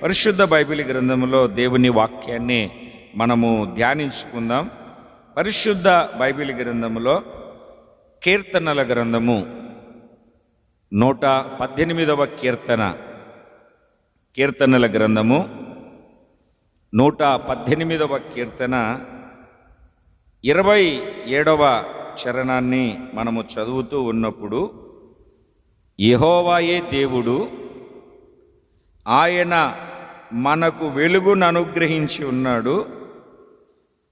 పరిశుద్ధ బైబిల్ గ్రంథంలో దేవుని వాక్యాన్ని మనము ధ్యానించుకుందాం. పరిశుద్ధ బైబిల్ గ్రంథములో కీర్తనల గ్రంథము 118వ కీర్తనల గ్రంథము 118వ కీర్తన 27వ చరణాన్ని మనము చదువుతూ ఉన్నప్పుడు, యెహోవాయే దేవుడు, ఆయన మనకు వెలుగును అనుగ్రహించి ఉన్నాడు.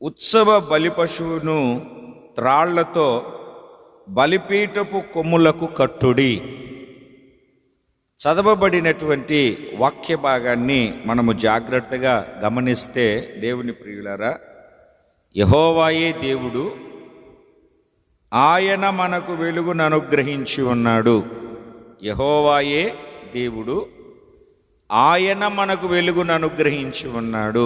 ఉత్సవ బలిపశువును త్రాళ్లతో బలిపీఠపు కొమ్ములకు కట్టుడి. చదవబడినటువంటి వాక్య భాగాన్ని మనము జాగ్రత్తగా గమనిస్తే, దేవుని ప్రియులారా, యెహోవాయే దేవుడు, ఆయన మనకు వెలుగును అనుగ్రహించి ఉన్నాడు. యెహోవాయే దేవుడు, ఆయన మనకు వెలుగును అనుగ్రహించి ఉన్నాడు.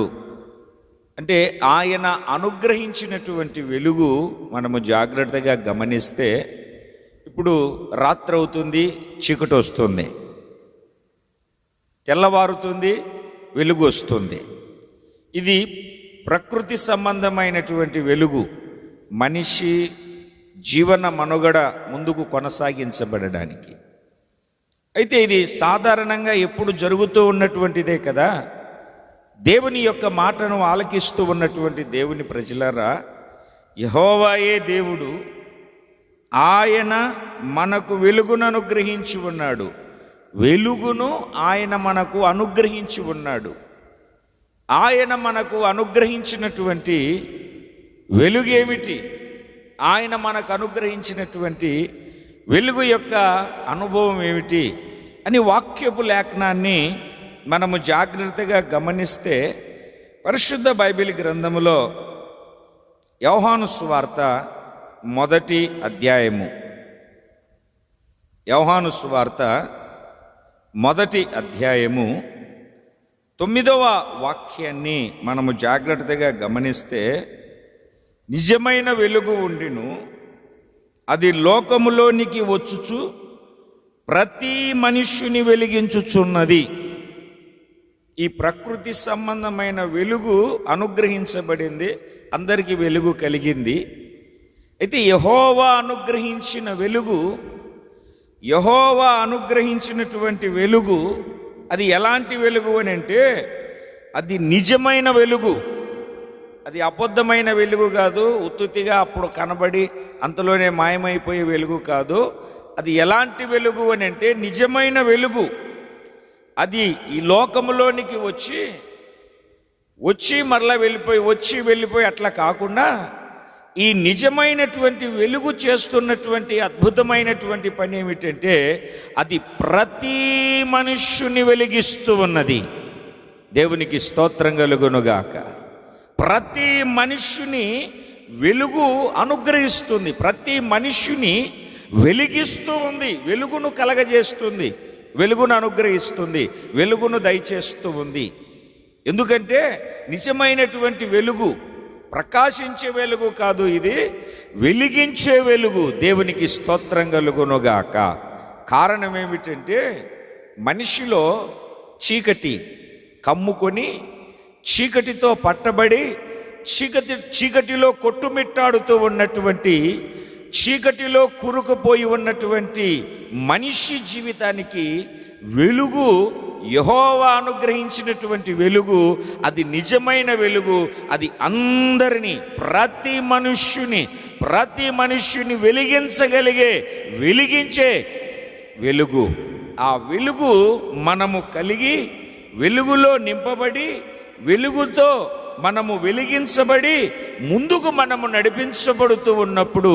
అంటే ఆయన అనుగ్రహించినటువంటి వెలుగు మనము జాగ్రత్తగా గమనిస్తే, ఇప్పుడు రాత్రి అవుతుంది, చీకటి వస్తుంది, తెల్లవారుతుంది, వెలుగు వస్తుంది. ఇది ప్రకృతి సంబంధమైనటువంటి వెలుగు, మనిషి జీవన మనుగడ ముందుకు కొనసాగించబడడానికి. అయితే ఇది సాధారణంగా ఎప్పుడు జరుగుతూ ఉన్నటువంటిదే కదా. దేవుని యొక్క మాటను ఆలకిస్తూ ఉన్నటువంటి దేవుని ప్రజలారా, యెహోవాయే దేవుడు, ఆయన మనకు వెలుగును అనుగ్రహించి ఉన్నాడు. వెలుగును ఆయన మనకు అనుగ్రహించి ఉన్నాడు. ఆయన మనకు అనుగ్రహించినటువంటి వెలుగేమిటి? ఆయన మనకు అనుగ్రహించినటువంటి వెలుగు యొక్క అనుభవం ఏమిటి అని వాక్యపు లేఖనాన్ని మనము జాగ్రత్తగా గమనిస్తే, పరిశుద్ధ బైబిల్ గ్రంథములో యోహాను సువార్త 1వ అధ్యాయము, యోహాను సువార్త 1వ అధ్యాయము 9వ వాక్యాన్ని మనము జాగ్రత్తగా గమనిస్తే, నిజమైన వెలుగు ఉండిను, అది లోకములోనికి వచ్చుచు ప్రతి మనుష్యుని వెలిగించుచున్నది. ఈ ప్రకృతి సంబంధమైన వెలుగు అనుగ్రహించబడింది, అందరికీ వెలుగు కలిగింది. అయితే యెహోవా అనుగ్రహించిన వెలుగు, యెహోవా అనుగ్రహించినటువంటి వెలుగు, అది ఎలాంటి వెలుగు అని అంటే, అది నిజమైన వెలుగు. అది అబద్ధమైన వెలుగు కాదు, ఉత్తుతిగా అప్పుడు కనబడి అంతలోనే మాయమైపోయే వెలుగు కాదు. అది ఎలాంటి వెలుగు అని అంటే, నిజమైన వెలుగు. అది ఈ లోకములోనికి వచ్చి మరలా వెళ్ళిపోయి అట్లా కాకుండా, ఈ నిజమైనటువంటి వెలుగు చేస్తున్నటువంటి అద్భుతమైనటువంటి పని ఏమిటంటే, అది ప్రతి మనుష్యుని వెలిగిస్తూ ఉన్నది. దేవునికి స్తోత్రం కలుగునుగాక. ప్రతి మనుష్యుని వెలుగు అనుగ్రహిస్తుంది, ప్రతి మనుష్యుని వెలిగిస్తూ ఉంది, వెలుగును కలగజేస్తుంది, వెలుగును అనుగ్రహిస్తుంది, వెలుగును దయచేస్తూ ఉంది. ఎందుకంటే నిజమైనటువంటి వెలుగు ప్రకాశించే వెలుగు కాదు, ఇది వెలిగించే వెలుగు. దేవునికి స్తోత్రం కలుగునుగాక. కారణం ఏమిటంటే, మనిషిలో చీకటి కమ్ముకొని, చీకటితో పట్టబడి, చీకటిలో కొట్టుమిట్టాడుతూ ఉన్నటువంటి, చీకటిలో కూరుకుపోయి ఉన్నటువంటి మనిషి జీవితానికి వెలుగు, యెహోవా అనుగ్రహించినటువంటి వెలుగు, అది నిజమైన వెలుగు. అది అందరినీ, ప్రతి మనుష్యుని వెలిగించే వెలుగు. ఆ వెలుగు మనము కలిగి, వెలుగులో నింపబడి, వెలుగుతో మనము వెలిగించబడి ముందుకు మనము నడిపించబడుతూ ఉన్నప్పుడు,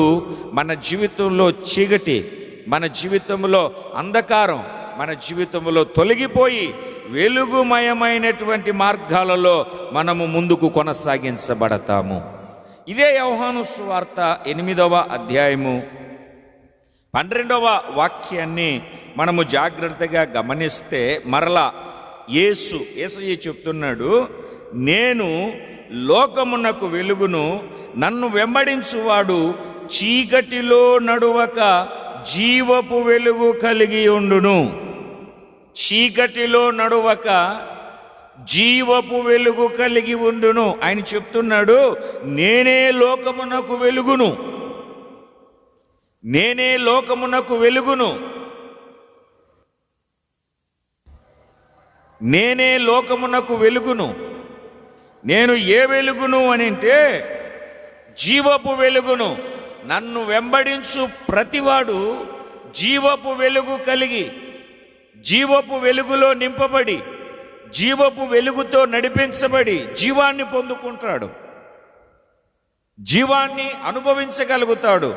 మన జీవితంలో చీకటి, మన జీవితంలో అంధకారం మన జీవితంలో తొలగిపోయి వెలుగుమయమైనటువంటి మార్గాలలో మనము ముందుకు కొనసాగించబడతాము. ఇదే యోహాను సువార్త 8వ అధ్యాయము 12వ వాక్యాన్ని మనము జాగ్రత్తగా గమనిస్తే, మరలా యేసయ్య చెప్తున్నాడు, నేను లోకమునకు వెలుగును, నన్ను వెంబడించువాడు చీకటిలో నడువక జీవపు వెలుగు కలిగి ఉండును. చీకటిలో నడువక జీవపు వెలుగు కలిగి ఉండును. ఆయన చెప్తున్నాడు, నేనే లోకమునకు వెలుగును, నేనే లోకమునకు వెలుగును, నేనే లోకమునకు వెలుగును. నేను ఏ వెలుగును అని అంటే జీవపు వెలుగును. నన్ను వెంబడించు ప్రతివాడు జీవపు వెలుగు కలిగి, జీవపు వెలుగులో నింపబడి, జీవపు వెలుగుతో నడిపించబడి జీవాన్ని పొందుకుంటాడు, జీవాన్ని అనుభవించగలుగుతాడు,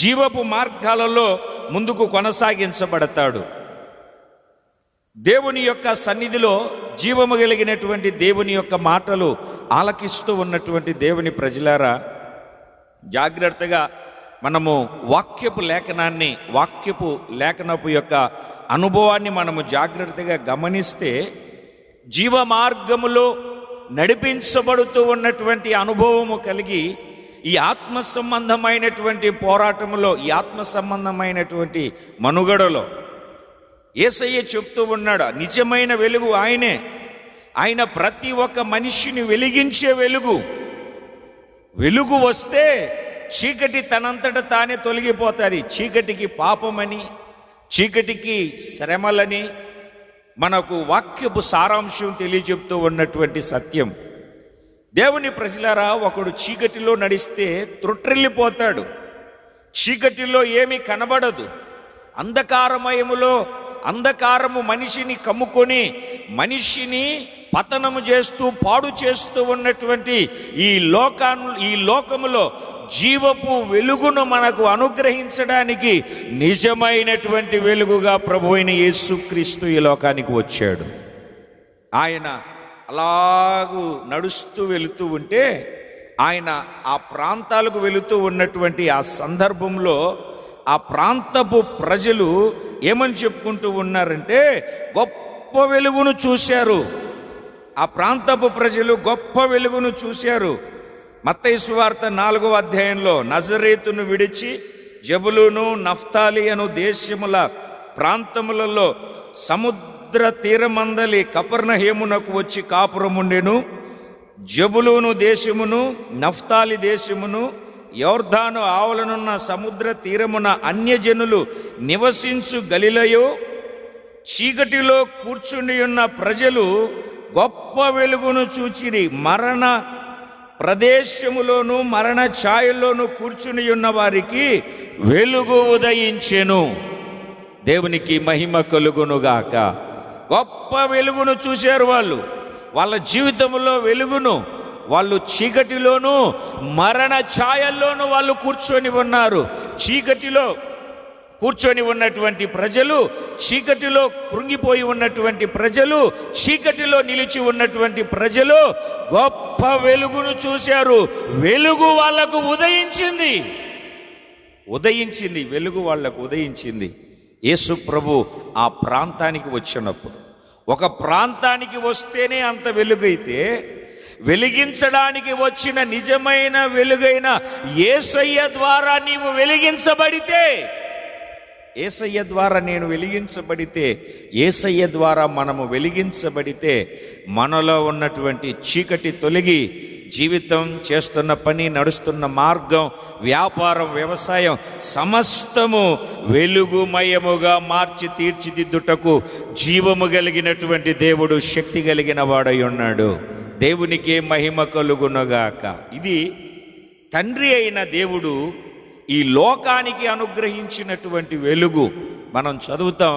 జీవపు మార్గాలలో ముందుకు కొనసాగించబడతాడు. దేవుని యొక్క సన్నిధిలో జీవము కలిగినటువంటి దేవుని యొక్క మాటలు ఆలకిస్తూ ఉన్నటువంటి దేవుని ప్రజలారా, జాగ్రత్తగా మనము వాక్యపు లేఖనపు యొక్క అనుభవాన్ని మనము జాగ్రత్తగా గమనిస్తే, జీవ మార్గములో నడిపించబడుతూ ఉన్నటువంటి అనుభవము కలిగి ఈ ఆత్మ సంబంధమైనటువంటి పోరాటములో, ఈ ఆత్మ సంబంధమైనటువంటి మనుగడలో యేసయ్య చెప్తూ ఉన్నాడు, నిజమైన వెలుగు ఆయనే. ఆయన ప్రతి ఒక్క మనిషిని వెలిగించే వెలుగు. వెలుగు వస్తే చీకటి తనంతట తానే తొలగిపోతుంది. చీకటికి పాపమని, చీకటికి శ్రమలని మనకు వాక్యపు సారాంశం తెలియజెప్తూ ఉన్నటువంటి సత్యం. దేవుని ప్రజలారా, ఒకడు చీకటిలో నడిస్తే త్రుట్టిల్లిపోతాడు. చీకటిలో ఏమీ కనబడదు. అంధకారము మనిషిని కమ్ముకొని మనిషిని పతనము చేస్తూ పాడు చేస్తూ ఉన్నటువంటి ఈ లోకములో జీవపు వెలుగును మనకు అనుగ్రహించడానికి నిజమైనటువంటి వెలుగుగా ప్రభువైన యేసుక్రీస్తు ఈ లోకానికి వచ్చాడు. ఆయన అలాగూ నడుస్తూ వెళుతూ ఉంటే, ఆయన ఆ ప్రాంతాలకు వెళుతూ ఉన్నటువంటి ఆ సందర్భంలో ఆ ప్రాంతపు ప్రజలు ఏమని చెప్పుకుంటూ ఉన్నారంటే, గొప్ప వెలుగును చూశారు. ఆ ప్రాంతపు ప్రజలు గొప్ప వెలుగును చూశారు. మత్తయి సువార్త 4వ అధ్యాయంలో, నజరేతును విడిచి జబులూను నఫ్తాలి అను దేశముల ప్రాంతములలో సముద్ర తీరమందలి కపెర్నహూమునకు వచ్చి కాపురముండెను. జబులూను దేశమును నఫ్తాలి దేశమును యోర్దాను ఆవలనున్న సముద్ర తీరమున అన్యజనులు నివసించు గలిలయో చీకటిలో కూర్చుని ఉన్న ప్రజలు గొప్ప వెలుగును చూచిరి. మరణ ప్రదేశములోను మరణ ఛాయల్లోను కూర్చుని ఉన్న వారికి వెలుగు ఉదయించెను. దేవునికి మహిమ కలుగునుగాక. గొప్ప వెలుగును చూశారు వాళ్ళు. వాళ్ళ జీవితంలో వెలుగును వాళ్ళు చీకటిలోను మరణ ఛాయల్లోనూ వాళ్ళు కూర్చొని ఉన్నారు. చీకటిలో కూర్చొని ఉన్నటువంటి ప్రజలు, చీకటిలో కృంగిపోయి ఉన్నటువంటి ప్రజలు, చీకటిలో నిలిచి ఉన్నటువంటి ప్రజలు గొప్ప వెలుగును చూశారు. వెలుగు వాళ్లకు ఉదయించింది. వెలుగు వాళ్లకు ఉదయించింది. యేసు ప్రభు ఆ ప్రాంతానికి వచ్చినప్పుడు, ఒక ప్రాంతానికి వస్తేనే అంత వెలుగైతే, వెలిగించడానికి వచ్చిన నిజమైన వెలుగైన యేసయ్య ద్వారా నీవు వెలిగించబడితే, యేసయ్య ద్వారా నేను వెలిగించబడితే, యేసయ్య ద్వారా మనము వెలిగించబడితే, మనలో ఉన్నటువంటి చీకటి తొలగి జీవితం, చేస్తున్న పని, నడుస్తున్న మార్గం, వ్యాపారం, వ్యవసాయం సమస్తము వెలుగుమయముగా మార్చి తీర్చిదిద్దుటకు జీవము కలిగినటువంటి దేవుడు శక్తి కలిగిన వాడై ఉన్నాడు. దేవునికే మహిమ కలుగునుగాక. ఇది తండ్రి అయిన దేవుడు ఈ లోకానికి అనుగ్రహించినటువంటి వెలుగు. మనం చదువుతాం,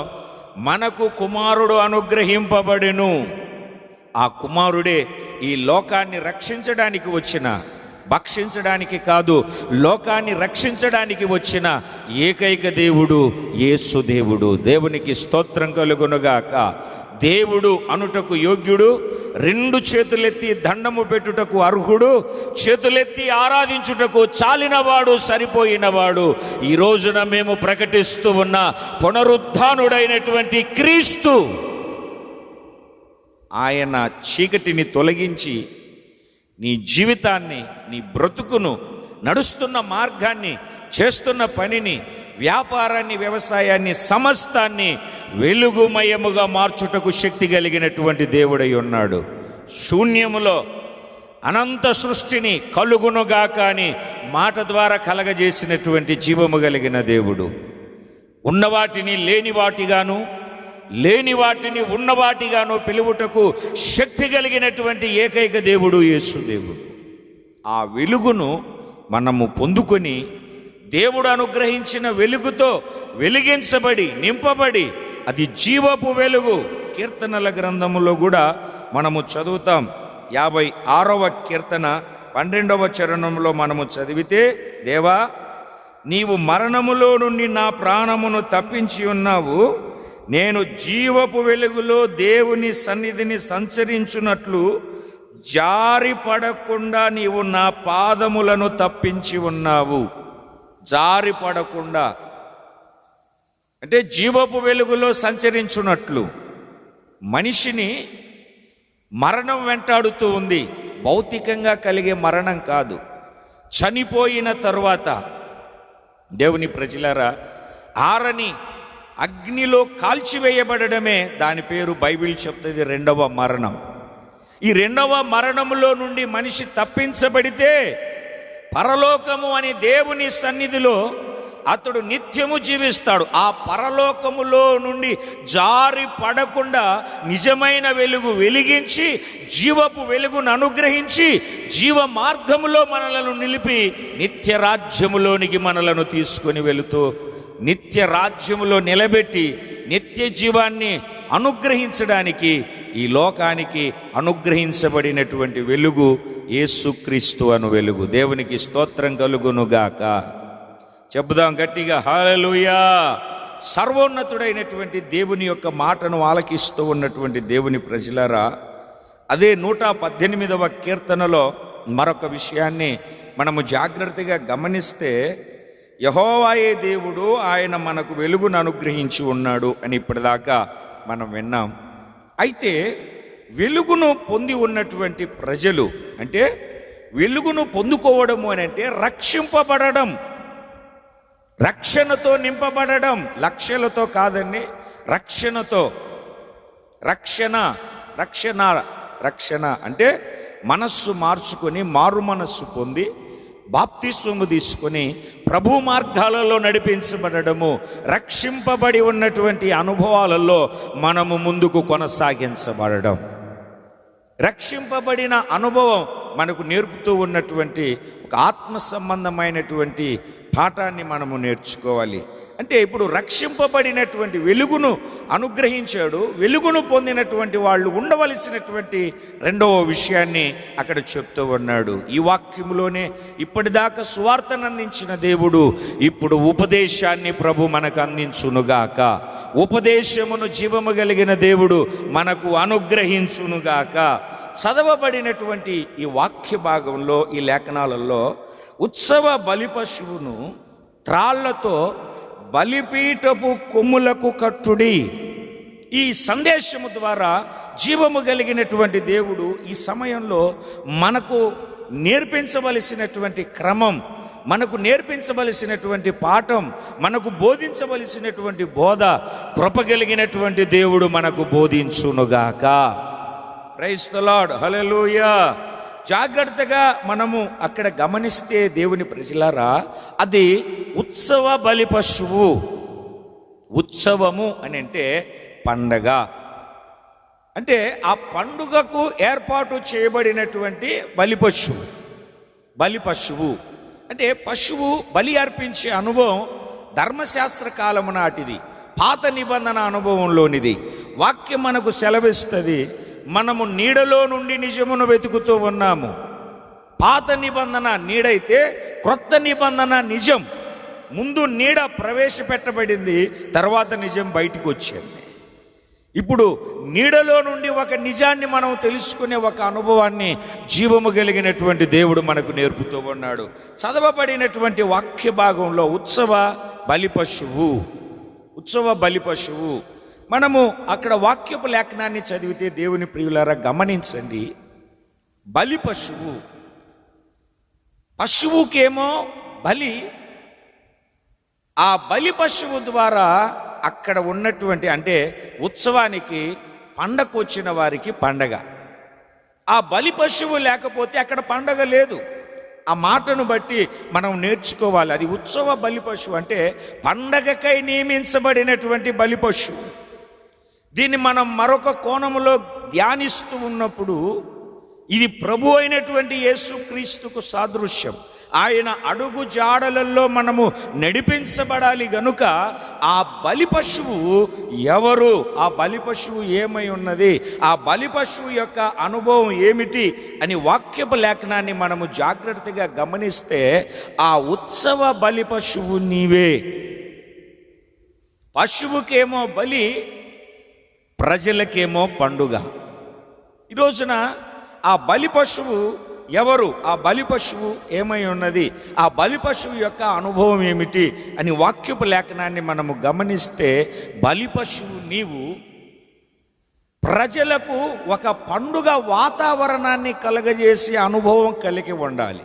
మనకు కుమారుడు అనుగ్రహింపబడెను. ఆ కుమారుడే ఈ లోకాన్ని రక్షించడానికి వచ్చిన, భక్షించడానికి కాదు, లోకాన్ని రక్షించడానికి వచ్చిన ఏకైక దేవుడు యేసు దేవుడు. దేవునికి స్తోత్రం కలుగునుగాక. దేవుడు అనుటకు యోగ్యుడు, 2 చేతులెత్తి దండము పెట్టుటకు అర్హుడు, చేతులెత్తి ఆరాధించుటకు చాలినవాడు, సరిపోయినవాడు. ఈ రోజున మేము ప్రకటిస్తూ ఉన్న పునరుత్థానుడైనటువంటి క్రీస్తు, ఆయన చీకటిని తొలగించి నీ జీవితాన్ని, నీ బ్రతుకును, నడుస్తున్న మార్గాన్ని, చేస్తున్న పనిని వ్యాపారాన్ని, వ్యవసాయాన్ని, సమస్తాన్ని వెలుగుమయముగా మార్చుటకు శక్తి కలిగినటువంటి దేవుడై ఉన్నాడు. శూన్యములో అనంత సృష్టిని కలుగునుగాక అని మాట ద్వారా కలగజేసినటువంటి జీవము కలిగిన దేవుడు. ఉన్నవాటిని లేని వాటిగాను, లేని వాటిని ఉన్నవాటిగాను పిలువుటకు శక్తి కలిగినటువంటి ఏకైక దేవుడు యేసు దేవుడు. ఆ వెలుగును మనము పొందుకొని దేవుడు అనుగ్రహించిన వెలుగుతో వెలిగించబడి నింపబడి అది జీవపు వెలుగు. కీర్తనల గ్రంథములో కూడా మనము చదువుతాం. 56వ కీర్తన 12వ చరణంలో మనము చదివితే, దేవా నీవు మరణములో నుండి నా ప్రాణమును తప్పించి ఉన్నావు, నేను జీవపు వెలుగులో దేవుని సన్నిధిని సంచరించున్నట్లు జారి పడకుండా నీవు నా పాదములను తప్పించి ఉన్నావు. జారి పడకుండా అంటే జీవపు వెలుగులో సంచరించున్నట్లు. మనిషిని మరణం వెంటాడుతూ ఉంది. భౌతికంగా కలిగే మరణం కాదు, చనిపోయిన తరువాత దేవుని ప్రజలారా ఆరని అగ్నిలో కాల్చివేయబడమే దాని పేరు. బైబిల్ చెప్తుంది రెండవ మరణం. ఈ రెండవ మరణములో నుండి మనిషి తప్పించబడితే పరలోకము అని దేవుని సన్నిధిలో అతడు నిత్యము జీవిస్తాడు. ఆ పరలోకములో నుండి జారి పడకుండా నిజమైన వెలుగు వెలిగించి జీవపు వెలుగును అనుగ్రహించి జీవ మార్గములో మనలను నిలిపి నిత్య రాజ్యములోనికి మనలను తీసుకొని వెళుతూ నిత్య రాజ్యములో నిలబెట్టి నిత్య జీవాన్ని అనుగ్రహించడానికి ఈ లోకానికి అనుగ్రహించబడినటువంటి వెలుగు యేసుక్రీస్తు అను వెలుగు. దేవునికి స్తోత్రం కలుగునుగాక. చెబుదాం గట్టిగా, హల్లెలూయా. సర్వోన్నతుడైనటువంటి దేవుని యొక్క మాటను ఆలకిస్తూ ఉన్నటువంటి దేవుని ప్రజలారా, అదే 118వ కీర్తనలో మరొక విషయాన్ని మనము జాగ్రత్తగా గమనిస్తే, యెహోవాయే దేవుడు, ఆయన మనకు వెలుగును అనుగ్రహించి ఉన్నాడు అని ఇప్పటిదాకా మనం విన్నాం. అయితే వెలుగును పొంది ఉన్నటువంటి ప్రజలు, అంటే వెలుగును పొందుకోవడము అని అంటే రక్షింపబడడం, రక్షణతో నింపబడడం. లక్ష్యాలతో కాదండి, రక్షణతో. రక్షణ రక్షణ రక్షణ అంటే మనస్సు మార్చుకొని మారు మనస్సు పొంది బాప్తిస్వము తీసుకొని ప్రభు మార్గాలలో నడిపించబడము, రక్షింపబడి ఉన్నటువంటి అనుభవాలలో మనము ముందుకు కొనసాగించబడడం. రక్షింపబడిన అనుభవం మనకు నేర్పుతూ ఉన్నటువంటి ఒక ఆత్మ సంబంధమైనటువంటి పాఠాన్ని మనము నేర్చుకోవాలి. అంటే ఇప్పుడు రక్షింపబడినటువంటి వెలుగును అనుగ్రహించాడు. వెలుగును పొందినటువంటి వాళ్ళు ఉండవలసినటువంటి రెండవ విషయాన్ని అక్కడ చెప్తూ ఉన్నాడు. ఈ వాక్యములోనే ఇప్పటిదాకా సువార్తను అందించిన దేవుడు ఇప్పుడు ఉపదేశాన్ని ప్రభు మనకు అందించునుగాక. ఉపదేశమును జీవము కలిగిన దేవుడు మనకు అనుగ్రహించునుగాక. చదవబడినటువంటి ఈ వాక్య భాగంలో, ఈ లేఖనాలలో ఉత్సవ బలి పశువును త్రాళ్లతో బలిపీఠపు కొమ్ములకు కట్టుడి. ఈ సందేశము ద్వారా జీవము కలిగినటువంటి దేవుడు ఈ సమయంలో మనకు నేర్పించవలసినటువంటి క్రమం, మనకు నేర్పించవలసినటువంటి పాఠం, మనకు బోధించవలసినటువంటి బోధ కృప కలిగినటువంటి దేవుడు మనకు బోధించునుగాక. ప్రైజ్ ది లార్డ్, హల్లెలూయా. జాగ్రత్తగా మనము అక్కడ గమనిస్తే దేవుని ప్రజలారా, అది ఉత్సవ బలి పశువు. ఉత్సవము అని అంటే పండగ, అంటే ఆ పండుగకు ఏర్పాటు చేయబడినటువంటి బలి పశువు. బలి పశువు అంటే పశువు బలి అర్పించే అనుభవం ధర్మశాస్త్ర కాలము నాటిది, పాత నిబంధన అనుభవంలోనిది. వాక్యం మనకు సెలవిస్తుంది, మనము నీడలో నుండి నిజమును వెతుకుతూ ఉన్నాము. పాత నిబంధన నీడైతే క్రొత్త నిబంధన నిజం. ముందు నీడ ప్రవేశపెట్టబడింది, తర్వాత నిజం బయటికి వచ్చింది. ఇప్పుడు నీడలో నుండి ఒక నిజాన్ని మనం తెలుసుకునే ఒక అనుభవాన్ని జీవము కలిగినటువంటి దేవుడు మనకు నేర్పుతూ ఉన్నాడు. చదవబడినటువంటి వాక్య భాగంలో ఉత్సవ బలి పశువు, ఉత్సవ బలి పశువు. మనము అక్కడ వాక్యపు లేఖనాన్ని చదివితే దేవుని ప్రియులారా గమనించండి, బలి పశువు, పశువుకేమో బలి ఆ బలి పశువు ద్వారా అక్కడ ఉన్నటువంటి, అంటే ఉత్సవానికి పండగ వచ్చిన వారికి పండగ. ఆ బలి పశువు లేకపోతే అక్కడ పండగ లేదు. ఆ మాటను బట్టి మనం నేర్చుకోవాలి. అది ఉత్సవ బలి పశువు, అంటే పండగకై నియమించబడినటువంటి బలి పశువు. దీన్ని మనం మరొక కోణములో ధ్యానిస్తూ ఉన్నప్పుడు ఇది ప్రభు అయినటువంటి యేసుక్రీస్తుకు సాదృశ్యం. ఆయన అడుగు జాడలలో మనము నడిపించబడాలి గనుక ఆ బలి పశువు ఎవరు, ఆ బలి పశువు ఏమై ఉన్నది, ఆ బలి పశువు యొక్క అనుభవం ఏమిటి అని వాక్యపు లేఖనాన్ని మనము జాగ్రత్తగా గమనిస్తే ఆ ఉత్సవ బలి పశువు నీవే. పశువుకేమో బలి, ప్రజలకేమో పండుగ. ఈ రోజున ఆ బలి పశువు ఎవరు, ఆ బలి పశువు ఏమై ఉన్నది, ఆ బలి పశువు యొక్క అనుభవం ఏమిటి అని వాక్యపు లేఖనాన్ని మనము గమనిస్తే, బలి పశువు నీవు ప్రజలకు ఒక పండుగ వాతావరణాన్ని కలగజేసే అనుభవం కలిగి ఉండాలి.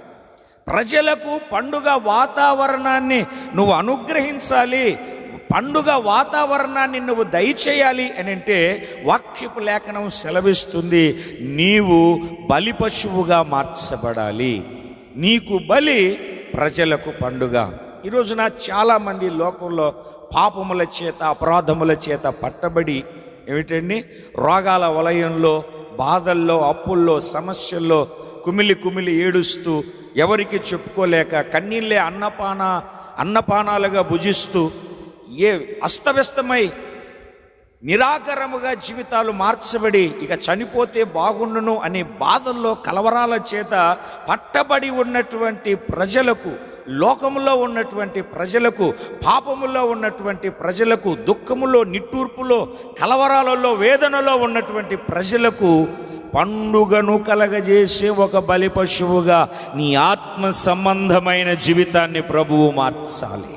ప్రజలకు పండుగ వాతావరణాన్ని నువ్వు అనుగ్రహించాలి, పండుగ వాతావరణాన్ని నువ్వు దయచేయాలి అని అంటే వాక్యపు లేఖనం సెలవిస్తుంది, నీవు బలి పశువుగా మార్చబడాలి. నీకు బలి, ప్రజలకు పండుగ. ఈరోజున చాలామంది లోకంలో పాపముల చేత, అపరాధముల చేత పట్టబడి ఏమిటండి, రోగాల వలయంలో, బాధల్లో, అప్పుల్లో, సమస్యల్లో కుమిలి కుమిలి ఏడుస్తూ, ఎవరికి చెప్పుకోలేక కన్నీళ్ళే అన్నపానాలుగా భుజిస్తూ, ఏ అస్తవ్యస్తమై నిరాకరముగా జీవితాలు మార్చబడి ఇక చనిపోతే బాగుండును అనే బాధల్లో, కలవరాల చేత పట్టబడి ఉన్నటువంటి ప్రజలకు, లోకములో ఉన్నటువంటి ప్రజలకు, పాపములో ఉన్నటువంటి ప్రజలకు, దుఃఖములో, నిట్టూర్పులో, కలవరాలలో, వేదనలో ఉన్నటువంటి ప్రజలకు పండుగను కలగజేసే ఒక బలి పశువుగా నీ ఆత్మ సంబంధమైన జీవితాన్ని ప్రభువు మార్చాలి.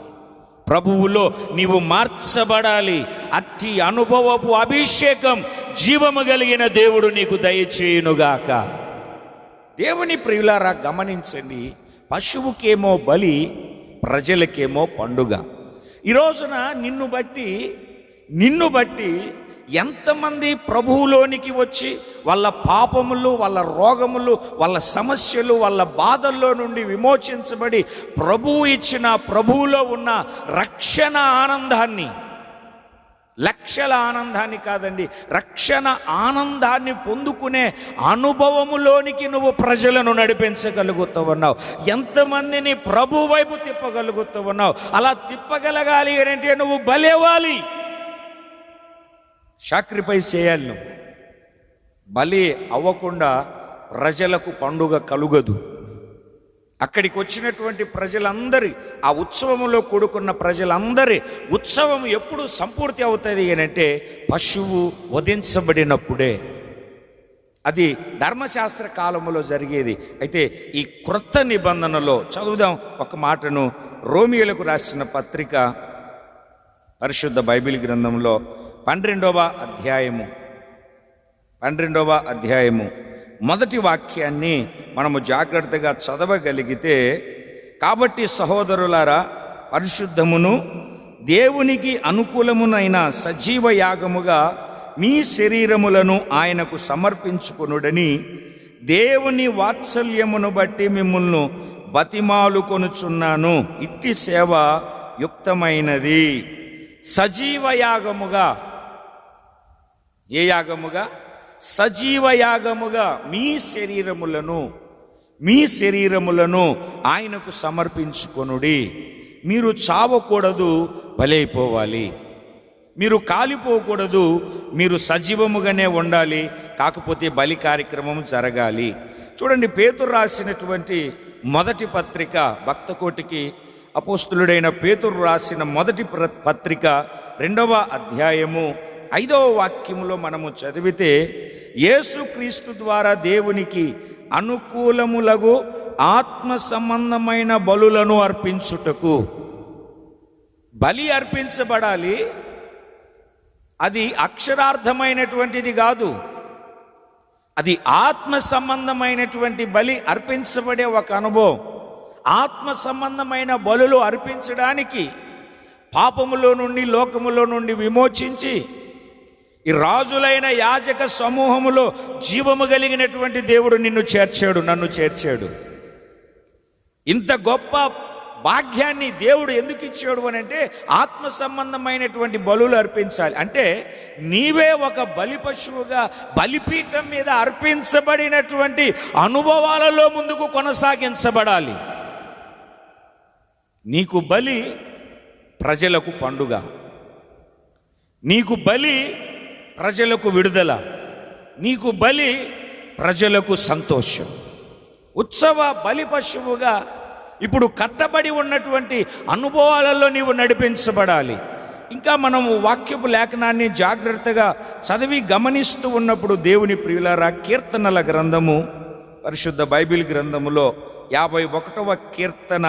ప్రభువులో నీవు మార్చబడాలి. అట్టి అనుభవపు అభిషేకం జీవము కలిగిన దేవుడు నీకు దయచేయునుగాక. దేవుని ప్రియులారా గమనించండి, పశువుకేమో బలి, ప్రజలకేమో పండుగ. ఈ రోజున నిన్ను బట్టి ఎంతమంది ప్రభువులోనికి వచ్చి వాళ్ళ పాపములు, వాళ్ళ రోగములు, వాళ్ళ సమస్యలు, వాళ్ళ బాధల్లో నుండి విమోచించబడి ప్రభువు ఇచ్చిన, ప్రభువులో ఉన్న రక్షణ ఆనందాన్ని, లక్షల ఆనందాన్ని కాదండి, రక్షణ ఆనందాన్ని పొందుకునే అనుభవములోనికి నువ్వు ప్రజలను నడిపించగలుగుతూ ఉన్నావు. ఎంతమందిని ప్రభు వైపు తిప్పగలుగుతూ ఉన్నావు. అలా తిప్పగలగాలి అంటే నువ్వు బలేవాలి, సాక్రిఫైస్ చేయాలి. నువ్వు బలి అవ్వకుండా ప్రజలకు పండుగ కలుగదు. అక్కడికి వచ్చినటువంటి ప్రజలందరి, ఆ ఉత్సవంలో కూడుకున్న ప్రజలందరి ఉత్సవం ఎప్పుడు సంపూర్తి అవుతుంది అంటే పశువు వధించబడినప్పుడే. అది ధర్మశాస్త్ర కాలంలో జరిగేది. అయితే ఈ క్రొత్త నిబంధనలో చదువుదాం ఒక మాటను. రోమియోలకు రాసిన పత్రిక, పరిశుద్ధ బైబిల్ గ్రంథంలో 12వ అధ్యాయము మొదటి వాక్యాన్ని మనము జాగ్రత్తగా చదవగలిగితే, కాబట్టి సహోదరులారా, పరిశుద్ధమును దేవునికి అనుకూలమునైన సజీవ యాగముగా మీ శరీరములను ఆయనకు సమర్పించుకొనుడని దేవుని వాత్సల్యమును బట్టి మిమ్ములను బతిమాలుకొనుచున్నాను. ఇట్టి సేవ యుక్తమైనది. సజీవ యాగముగా, ఏ యాగముగా? సజీవ యాగముగా మీ శరీరములను ఆయనకు సమర్పించుకొనుడి. మీరు చావకూడదు, బలైపోవాలి. మీరు కాలిపోకూడదు, మీరు సజీవముగానే ఉండాలి. కాకపోతే బలి కార్యక్రమం జరగాలి. చూడండి, పేతురు రాసినటువంటి మొదటి పత్రిక, భక్తకోటికి అపోస్తులుడైన పేతురు రాసిన మొదటి పత్రిక 2వ అధ్యాయము 5వ వాక్యములో మనము చదివితే, యేసుక్రీస్తు ద్వారా దేవునికి అనుకూలములగు ఆత్మ సంబంధమైన బలులను అర్పించుటకు. బలి అర్పించబడాలి. అది అక్షరార్థమైనటువంటిది కాదు, అది ఆత్మ సంబంధమైనటువంటి బలి అర్పించబడే ఒక అనుభవం. ఆత్మ సంబంధమైన బలులు అర్పించడానికి పాపములో నుండి, లోకములో నుండి విమోచించి ఈ రాజులైన యాజక సమూహములో జీవము కలిగినటువంటి దేవుడు నిన్ను చేర్చాడు, నన్ను చేర్చాడు. ఇంత గొప్ప భాగ్యాన్ని దేవుడు ఎందుకు ఇచ్చాడు అని అంటే, ఆత్మ సంబంధమైనటువంటి బలులు అర్పించాలి. అంటే నీవే ఒక బలి పశువుగా బలిపీఠం మీద అర్పించబడినటువంటి అనుభవాలలో ముందుకు కొనసాగించబడాలి. నీకు బలి ప్రజలకు పండుగ, నీకు బలి ప్రజలకు విడుదల, నీకు బలి ప్రజలకు సంతోషం. ఉత్సవ బలి పశువుగా ఇప్పుడు కట్టబడి ఉన్నటువంటి అనుభవాలలో నీవు నడిపించబడాలి. ఇంకా మనము వాక్యపు లేఖనాన్ని జాగ్రత్తగా చదివి గమనిస్తూ ఉన్నప్పుడు దేవుని ప్రియులారా, కీర్తనల గ్రంథము, పరిశుద్ధ బైబిల్ గ్రంథములో 51వ కీర్తన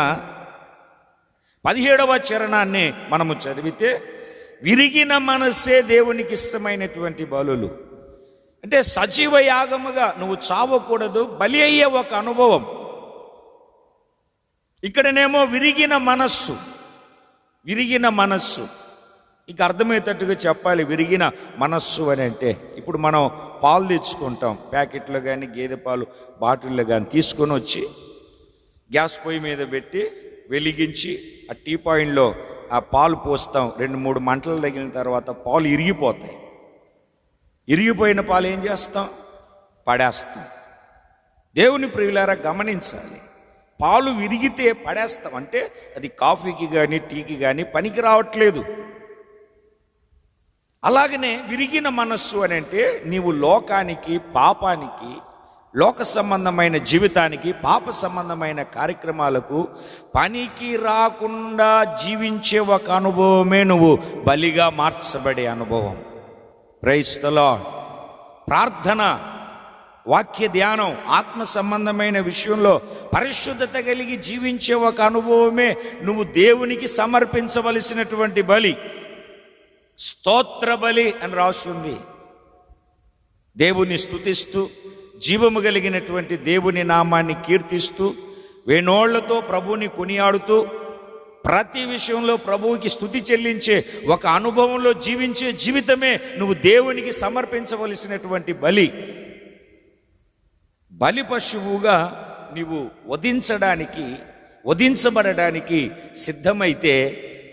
17వ చరణాన్ని మనము చదివితే, విరిగిన మనస్సే దేవునికి ఇష్టమైనటువంటి బలులు. అంటే సజీవ యాగముగా నువ్వు చావకూడదు, బలి అయ్యే ఒక అనుభవం. ఇక్కడనేమో విరిగిన మనస్సు, విరిగిన మనస్సు. ఇక అర్థమయ్యేటట్టుగా చెప్పాలి విరిగిన మనస్సు అని అంటే, ఇప్పుడు మనం పాలు తెచ్చుకుంటాం, ప్యాకెట్లో కానీ గేదె పాలు బాటిల్లో కానీ తీసుకొని వచ్చి గ్యాస్ పొయ్యి మీద పెట్టి వెలిగించి ఆ టీ పాయింట్లో ఆ పాలు పోస్తాం. 2-3 మంటలు తగిలిన తర్వాత పాలు ఇరిగిపోతాయి. ఇరిగిపోయిన పాలు ఏం చేస్తాం? పడేస్తాం. దేవుని ప్రియులారా గమనించాలి, పాలు విరిగితే పడేస్తాం అంటే అది కాఫీకి కానీ టీకి కానీ పనికి రావట్లేదు. అలాగనే విరిగిన మనస్సు అని అంటే నీవు లోకానికి, పాపానికి, లోక సంబంధమైన జీవితానికి, పాప సంబంధమైన కార్యక్రమాలకు పనికి రాకుండా జీవించే ఒక అనుభవమే నువ్వు బలిగా మార్చబడే అనుభవం. Praise the lord. ప్రార్థన, వాక్య ధ్యానం, ఆత్మ సంబంధమైన విషయంలో పరిశుద్ధత కలిగి జీవించే ఒక అనుభవమే నువ్వు దేవునికి సమర్పించవలసినటువంటి బలి. స్తోత్ర బలి అని రాస్తుంది. దేవుని స్తుతిస్తూ, జీవము కలిగినటువంటి దేవుని నామాన్ని కీర్తిస్తూ, వేణోళ్లతో ప్రభువుని కొనియాడుతూ, ప్రతి విషయంలో ప్రభువుకి స్తుతి చెల్లించే ఒక అనుభవంలో జీవించే జీవితమే నువ్వు దేవునికి సమర్పించవలసినటువంటి బలి. బలి పశువుగా నీవు వధించబడడానికి సిద్ధమైతే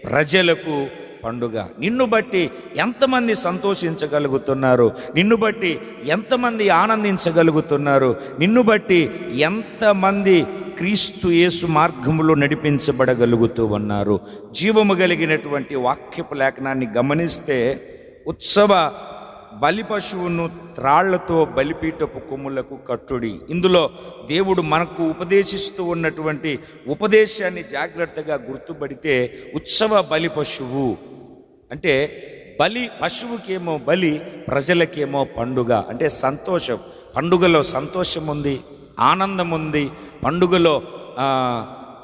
ప్రజలకు పండుగ. నిన్ను బట్టి ఎంతమంది సంతోషించగలుగుతున్నారు, నిన్ను బట్టి ఎంతమంది ఆనందించగలుగుతున్నారు, నిన్ను బట్టి ఎంతమంది క్రీస్తు యేసు మార్గములో నడిపించబడగలుగుతూ ఉన్నారు. జీవము కలిగినటువంటి వాక్యపు లేఖనాన్ని గమనిస్తే, ఉత్సవ బలి పశువును త్రాళ్లతో బలిపీఠపు కొమ్ములకు కట్టుడి. ఇందులో దేవుడు మనకు ఉపదేశిస్తూ ఉన్నటువంటి ఉపదేశాన్ని జాగ్రత్తగా గుర్తుపడితే, ఉత్సవ బలి పశువు అంటే బలి పశువుకేమో బలి, ప్రజలకేమో పండుగ. అంటే సంతోషం, పండుగలో సంతోషం ఉంది, ఆనందం ఉంది, పండుగలో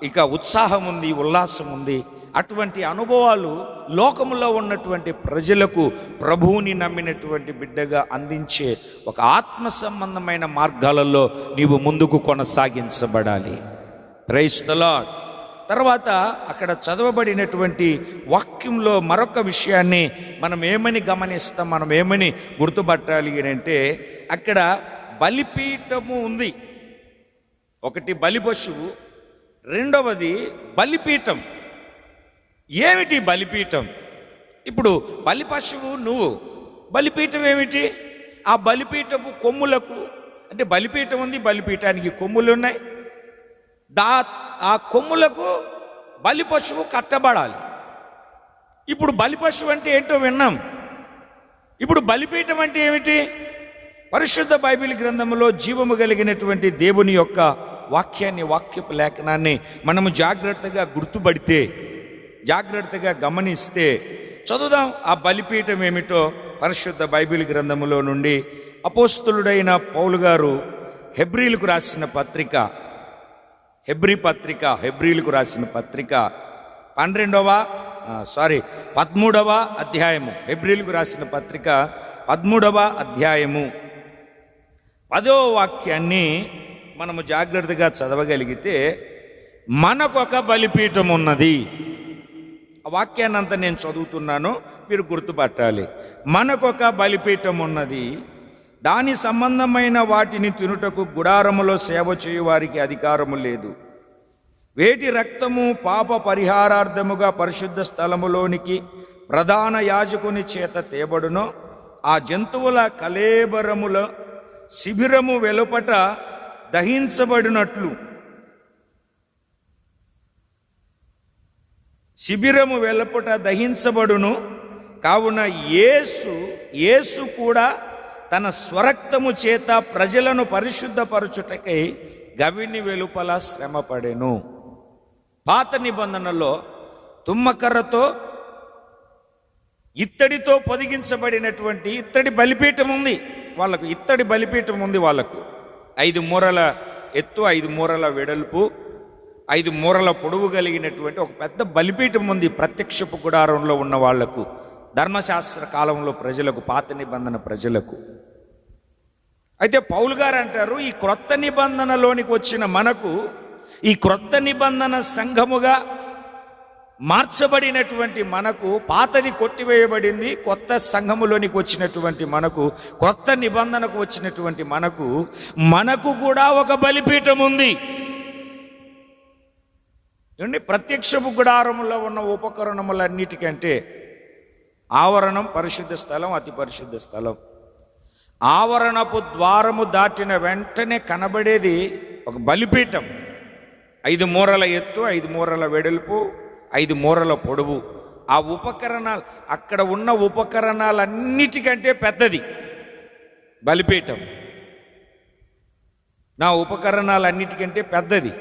ఇక ఉత్సాహం ఉంది, ఉల్లాసం ఉంది. అటువంటి అనుభవాలు లోకములో ఉన్నటువంటి ప్రజలకు ప్రభువుని నమ్మినటువంటి బిడ్డగా అందించే ఒక ఆత్మ సంబంధమైన మార్గాలలో నీవు ముందుకు కొనసాగించబడాలి. Praise the lord. తర్వాత అక్కడ చదవబడినటువంటి వాక్యంలో మరొక విషయాన్ని మనం ఏమని గమనిస్తాం, మనం ఏమని గుర్తుపట్టాలి అంటే, అక్కడ బలిపీఠము ఉంది. ఒకటి బలి పశువు, రెండవది బలిపీఠం. ఏమిటి బలిపీఠం? ఇప్పుడు బలి పశువు నువ్వు, బలిపీఠం ఏమిటి? ఆ బలిపీఠపు కొమ్ములకు, అంటే బలిపీఠం ఉంది, బలిపీఠానికి కొమ్ములు ఉన్నాయి. ఆ కొమ్ములకు బలి పశువు కట్టబడాలి. ఇప్పుడు బలి పశువు అంటే ఏంటో విన్నాం. ఇప్పుడు బలిపీఠం అంటే ఏమిటి? పరిశుద్ధ బైబిల్ గ్రంథంలో జీవము కలిగినటువంటి దేవుని యొక్క వాక్యాన్ని, వాక్యపు లేఖనాన్ని మనము జాగ్రత్తగా గుర్తుపడితే, జాగ్రత్తగా గమనిస్తే, చదువుదాం ఆ బలిపీఠం ఏమిటో పరిశుద్ధ బైబిల్ గ్రంథములో నుండి. అపోస్తలుడైన పౌలు గారు హెబ్రీలకు రాసిన పత్రిక, హెబ్రీలకు రాసిన పత్రిక 13వ అధ్యాయము, హెబ్రీలకు రాసిన పత్రిక 13వ అధ్యాయము 10వ వాక్యాన్ని మనము జాగ్రత్తగా చదవగలిగితే, మనకొక బలిపీఠం ఉన్నది. ఆ వాక్యాన్ని అంతా నేను చదువుతున్నాను, మీరు గుర్తుపట్టాలి. మనకొక బలిపీఠం ఉన్నది, దాని సంబంధమైన వాటిని తినుటకు గుడారములో సేవ చేయు వారికి అధికారము లేదు. వేటి రక్తము పాప పరిహారార్థముగా పరిశుద్ధ స్థలములోనికి ప్రధాన యాజకుని చేత తేబడునో ఆ జంతువుల కళేబరముల శిబిరము వెలుపట దహించబడినట్లు శిబిరము వెలుపట దహించబడును. కావున యేసు కూడా తన స్వరక్తము చేత ప్రజలను పరిశుద్ధపరచుటకై గవిని వెలుపల శ్రమపడెను. పాత నిబంధనలో తుమ్మకర్రతో ఇత్తడితో పొదిగించబడినటువంటి ఇత్తడి బలిపీఠం ఉంది వాళ్ళకు. ఇత్తడి బలిపీఠం ఉంది వాళ్ళకు. 5 మూరల ఎత్తు, 5 మూరల వెడల్పు, 5 మూరల పొడవు కలిగినటువంటి ఒక పెద్ద బలిపీఠం ఉంది ప్రత్యక్షపు గుడారంలో ఉన్న వాళ్లకు, ధర్మశాస్త్ర కాలంలో ప్రజలకు, పాత నిబంధన ప్రజలకు. అయితే పౌలు గారు అంటారు, ఈ క్రొత్త నిబంధనలోనికి వచ్చిన మనకు, ఈ క్రొత్త నిబంధన సంఘముగా మార్చబడినటువంటి మనకు, పాతది కొట్టివేయబడింది, కొత్త సంఘములోనికి వచ్చినటువంటి మనకు, క్రొత్త నిబంధనకు వచ్చినటువంటి మనకు కూడా ఒక బలిపీఠం ఉంది. ఏమండి, ప్రత్యక్షపు గుడారములో ఉన్న ఉపకరణములన్నిటికంటే ఆవరణం పరిశుద్ధ స్థలం, అతి పరిశుద్ధ స్థలం. ఆవరణపు ద్వారము దాటిన వెంటనే కనబడేది ఒక బలిపీఠం. 5 మూరల ఎత్తు, 5 మూరల వెడల్పు, 5 మూరల పొడవు. ఆ ఉపకరణాలు, అక్కడ ఉన్న ఉపకరణాలన్నిటికంటే పెద్దది బలిపీఠం. నా ఉపకరణాలన్నిటికంటే పెద్దది.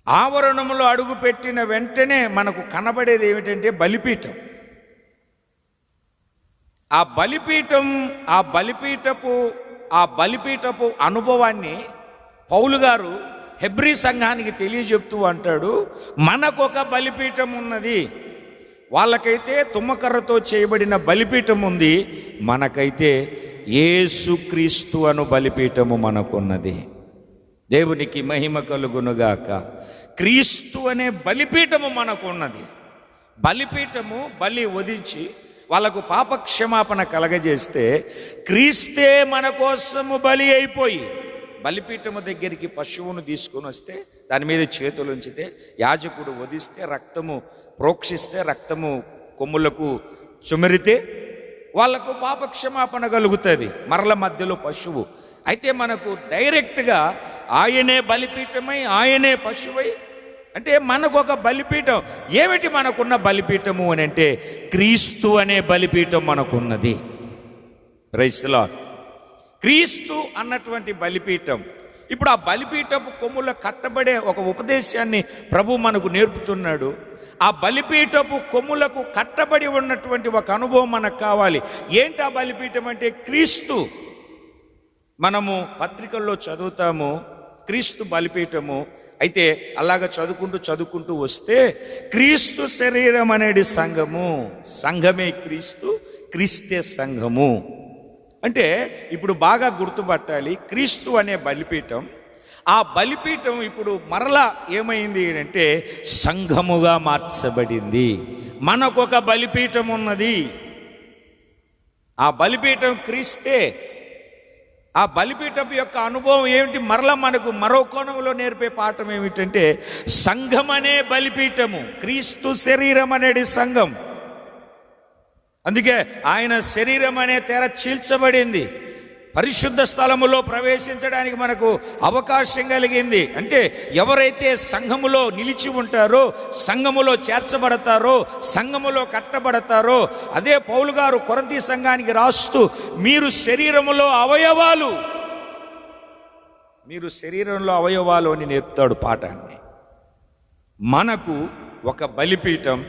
ఆవరణములో అడుగు పెట్టిన వెంటనే మనకు కనబడేది ఏమిటంటే బలిపీఠం. ఆ బలిపీఠపు అనుభవాన్ని పౌలు గారు హెబ్రీ సంఘానికి తెలియజెప్తూ అంటాడు, మనకొక బలిపీఠం ఉన్నది. వాళ్ళకైతే తుమ్మకర్రతో చేయబడిన బలిపీఠం ఉంది, మనకైతే యేసుక్రీస్తు అను బలిపీఠము మనకున్నది. దేవునికి మహిమ కలుగునుగాక. క్రీస్తు అనే బలిపీఠము మనకున్నది. బలిపీఠము బలి వధించి వాళ్ళకు పాపక్షమాపణ కలగజేస్తే, క్రీస్తే మన కోసము బలి అయిపోయి బలిపీఠము దగ్గరికి పశువును తీసుకొని వస్తే, దాని మీద చేతులు ఉంచితే, యాజకుడు వధిస్తే, రక్తము ప్రోక్షిస్తే, రక్తము కొమ్ములకు చుమరితే వాళ్లకు పాపక్షమాపణ కలుగుతుంది. మరల మధ్యలో పశువు. అయితే మనకు డైరెక్ట్గా ఆయనే బలిపీఠమై, ఆయనే పశువై, అంటే మనకు ఒక బలిపీఠం. ఏమిటి మనకున్న బలిపీఠము అని అంటే, క్రీస్తు అనే బలిపీఠం మనకున్నది. Praise the lord. క్రీస్తు అన్నటువంటి బలిపీఠం. ఇప్పుడు ఆ బలిపీఠపు కొమ్ముల కట్టబడే ఒక ఉపదేశాన్ని ప్రభు మనకు నేర్పుతున్నాడు. ఆ బలిపీఠపు కొమ్ములకు కట్టబడి ఉన్నటువంటి ఒక అనుభవం మనకు కావాలి. ఏంటి ఆ బలిపీఠం అంటే? క్రీస్తు. మనము పత్రికల్లో చదువుతాము క్రీస్తు బలిపీఠము. అయితే అలాగ చదువుకుంటూ వస్తే, క్రీస్తు శరీరం అనేది సంఘము, సంఘమే క్రీస్తు, క్రీస్తే సంఘము. అంటే ఇప్పుడు బాగా గుర్తుపట్టాలి, క్రీస్తు అనే బలిపీఠం, ఆ బలిపీఠం ఇప్పుడు మరలా ఏమైంది అంటే సంఘముగా మార్చబడింది. మనకొక బలిపీఠం ఉన్నది. ఆ బలిపీఠం క్రీస్తే. ఆ బలిపీఠం యొక్క అనుభవం ఏమిటి? మరలా మనకు మరో కోణంలో నేర్పే పాఠం ఏమిటంటే, సంఘం అనే బలిపీఠము, క్రీస్తు శరీరం అనేది సంఘం. అందుకే ఆయన శరీరం అనే తెర చీల్చబడింది. పరిశుద్ధ స్థలములో ప్రవేశించడానికి మనకు అవకాశం కలిగింది. అంటే ఎవరైతే సంఘములో నిలిచి ఉంటారో, సంఘములో చేర్చబడతారో, సంఘములో కట్టబడతారో, అదే పౌలు గారు కొరింథీ సంఘానికి రాస్తూ, మీరు శరీరములో అవయవాలు, మీరు శరీరంలో అవయవాలు అని నేర్పుతాడు పాఠాన్ని. మనకు ఒక బలిపీఠం,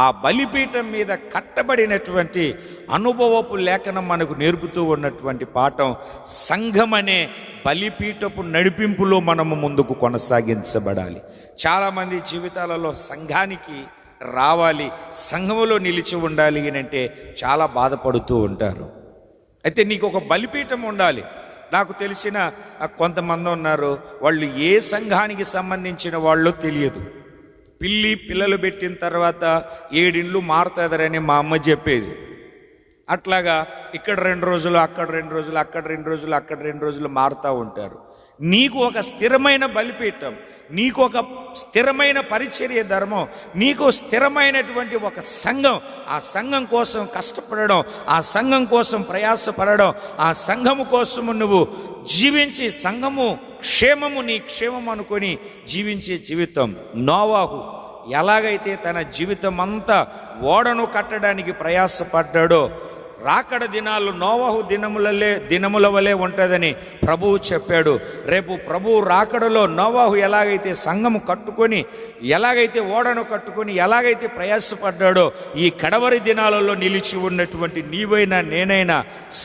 ఆ బలిపీఠం మీద కట్టబడినటువంటి అనుభవపు లేఖనం మనకు నేర్పుతూ ఉన్నటువంటి పాఠం, సంఘం అనే బలిపీఠపు నడిపింపులో మనము ముందుకు కొనసాగించబడాలి. చాలామంది జీవితాలలో సంఘానికి రావాలి, సంఘములో నిలిచి ఉండాలి అంటే చాలా బాధపడుతూ ఉంటారు. అయితే నీకు ఒక బలిపీఠం ఉండాలి. నాకు తెలిసిన కొంతమంది ఉన్నారు, వాళ్ళు ఏ సంఘానికి సంబంధించిన వాళ్ళో తెలియదు. పిల్లలు పెట్టిన తర్వాత 7 ఇండ్లు మారుతుందరని మా అమ్మ చెప్పేది. అట్లాగా ఇక్కడ 2 రోజులు, అక్కడ 2 రోజులు, అక్కడ 2 రోజులు, అక్కడ 2 రోజులు మారుతూ ఉంటారు. నీకు ఒక స్థిరమైన బలిపీఠం, నీకు ఒక స్థిరమైన పరిచర్య ధర్మం, నీకు స్థిరమైనటువంటి ఒక సంఘం, ఆ సంఘం కోసం కష్టపడడం, ఆ సంఘం కోసం ప్రయాసపడడం, ఆ సంఘము కోసము నువ్వు జీవించి సంఘము క్షేమము నీ క్షేమం అనుకొని జీవించే జీవితం. నోవాహు ఎలాగైతే తన జీవితం అంతా ఓడను కట్టడానికి ప్రయాసపడ్డాడో, రాకడ దినాలు నోవాహు దినముల వలె ఉంటుందని ప్రభువు చెప్పాడు. రేపు ప్రభువు రాకడలో నోవాహు ఎలాగైతే సంఘము కట్టుకొని, ఎలాగైతే ఓడను కట్టుకొని, ఎలాగైతే ప్రయాసపడ్డాడో, ఈ కడవరి దినాలలో నిలిచి ఉన్నటువంటి నీవైనా నేనైనా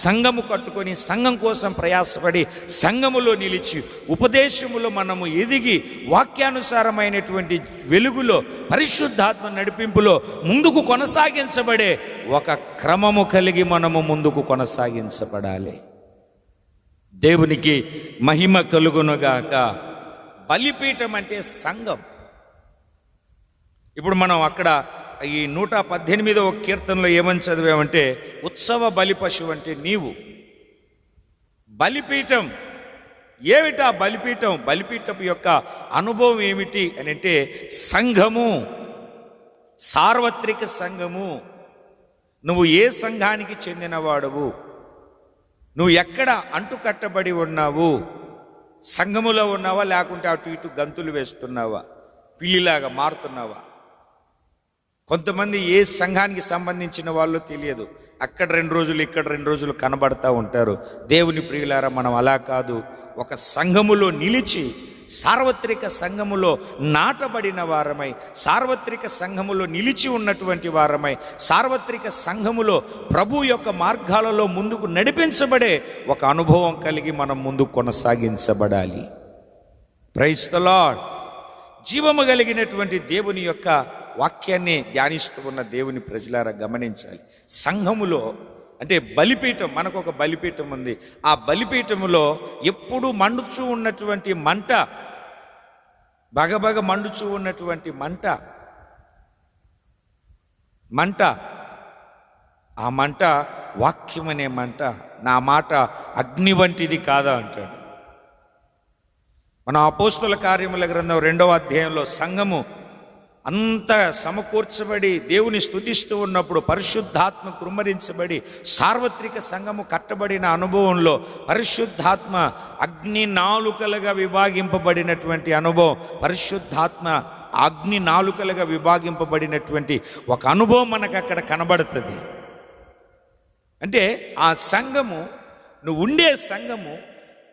సంఘము కట్టుకొని సంఘం కోసం ప్రయాసపడి సంఘములో నిలిచి ఉపదేశములో మనము ఎదిగి వాక్యానుసారమైనటువంటి వెలుగులో పరిశుద్ధాత్మ నడిపింపులో ముందుకు కొనసాగించబడే ఒక క్రమము కలిగి మనము ముందుకు కొనసాగించబడాలి. దేవునికి మహిమ కలుగునుగాక. బలిపీఠం అంటే సంఘం. ఇప్పుడు మనం అక్కడ ఈ 118వ కీర్తనలో ఏమని చదివామంటే, ఉత్సవ బలి పశువు అంటే నీవు. బలిపీఠం ఏమిటా? బలిపీఠం, బలిపీఠం యొక్క అనుభవం ఏమిటి అని అంటే, సంఘము, సార్వత్రిక సంఘము. నువ్వు ఏ సంఘానికి చెందినవాడవు, నువ్వు ఎక్కడ అంటుకట్టబడి ఉన్నావు, సంఘములో ఉన్నావా లేకుంటే అటు ఇటు గంతులు వేస్తున్నావా, పిల్లిలాగా మారుతున్నావా? కొంతమంది ఏ సంఘానికి సంబంధించిన వాళ్ళు తెలియదు, అక్కడ 2 రోజులు ఇక్కడ 2 రోజులు కనబడతా ఉంటారు. దేవుని ప్రియులారా, మనం అలా కాదు. ఒక సంఘములో నిలిచి సార్వత్రిక సంఘములో నాటబడిన వారమై, సార్వత్రిక సంఘములో నిలిచి ఉన్నటువంటి వారమై, సార్వత్రిక సంఘములో ప్రభు యొక్క మార్గాలలో ముందుకు నడిపించబడే ఒక అనుభవం కలిగి మనం ముందుకు కొనసాగించబడాలి. Praise the lord. జీవము కలిగినటువంటి దేవుని యొక్క వాక్యాన్ని ధ్యానిస్తూ ఉన్న దేవుని ప్రజలారా గమనించాలి. సంఘములో అంటే బలిపీఠం, మనకు ఒక బలిపీఠం ఉంది. ఆ బలిపీఠములో ఎప్పుడు మండుచూ ఉన్నటువంటి మంట, బగబగ మండుచూ ఉన్నటువంటి మంట, ఆ మంట వాక్యం అనే మంట. నా మాట అగ్ని వంటిది కాదా అంటాడు. మన అపోస్తల కార్యముల గ్రంథం 2వ అధ్యాయంలో సంఘము అంత సమకూర్చబడి దేవుని స్తుతిస్తూ ఉన్నప్పుడు పరిశుద్ధాత్మ కృమ్మరించబడి సార్వత్రిక సంఘము కట్టబడిన అనుభవంలో పరిశుద్ధాత్మ అగ్ని నాలుకలుగా విభాగింపబడినటువంటి అనుభవం, పరిశుద్ధాత్మ అగ్ని నాలుకలుగా విభాగింపబడినటువంటి ఒక అనుభవం మనకు అక్కడ కనబడుతుంది. అంటే ఆ సంఘము, నువ్వు ఉండే సంఘము,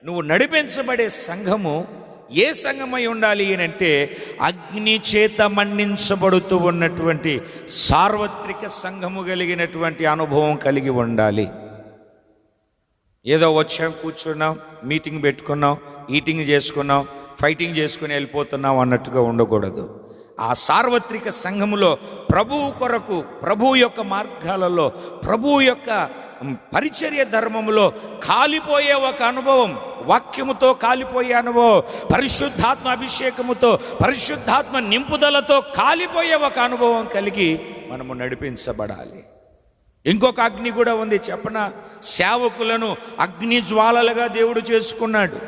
నువ్వు నడిపించబడే సంఘము ఏ సంఘమై ఉండాలి అని అంటే, అగ్ని చేత మన్నించబడుతూ ఉన్నటువంటి సార్వత్రిక సంఘము కలిగినటువంటి అనుభవం కలిగి ఉండాలి. ఏదో వచ్చాం, కూర్చున్నాం, మీటింగ్ పెట్టుకున్నాం, ఈటింగ్ చేసుకున్నాం, ఫైటింగ్ చేసుకుని వెళ్ళిపోతున్నాం అన్నట్టుగా ఉండకూడదు. ఆ సార్వత్రిక సంఘములో ప్రభువు కొరకు, ప్రభువు యొక్క మార్గాలలో, ప్రభువు యొక్క పరిచర్య ధర్మములో కాలిపోయే ఒక అనుభవం, వాక్యముతో కాలిపోయే అనుభవం, పరిశుద్ధాత్మ అభిషేకముతో, పరిశుద్ధాత్మ నింపుదలతో కాలిపోయే ఒక అనుభవం కలిగి మనము నడిపించబడాలి. ఇంకొక అగ్ని కూడా ఉంది చెప్పనా? సేవకులను అగ్ని జ్వాలలుగా దేవుడు చేసుకున్నాడు.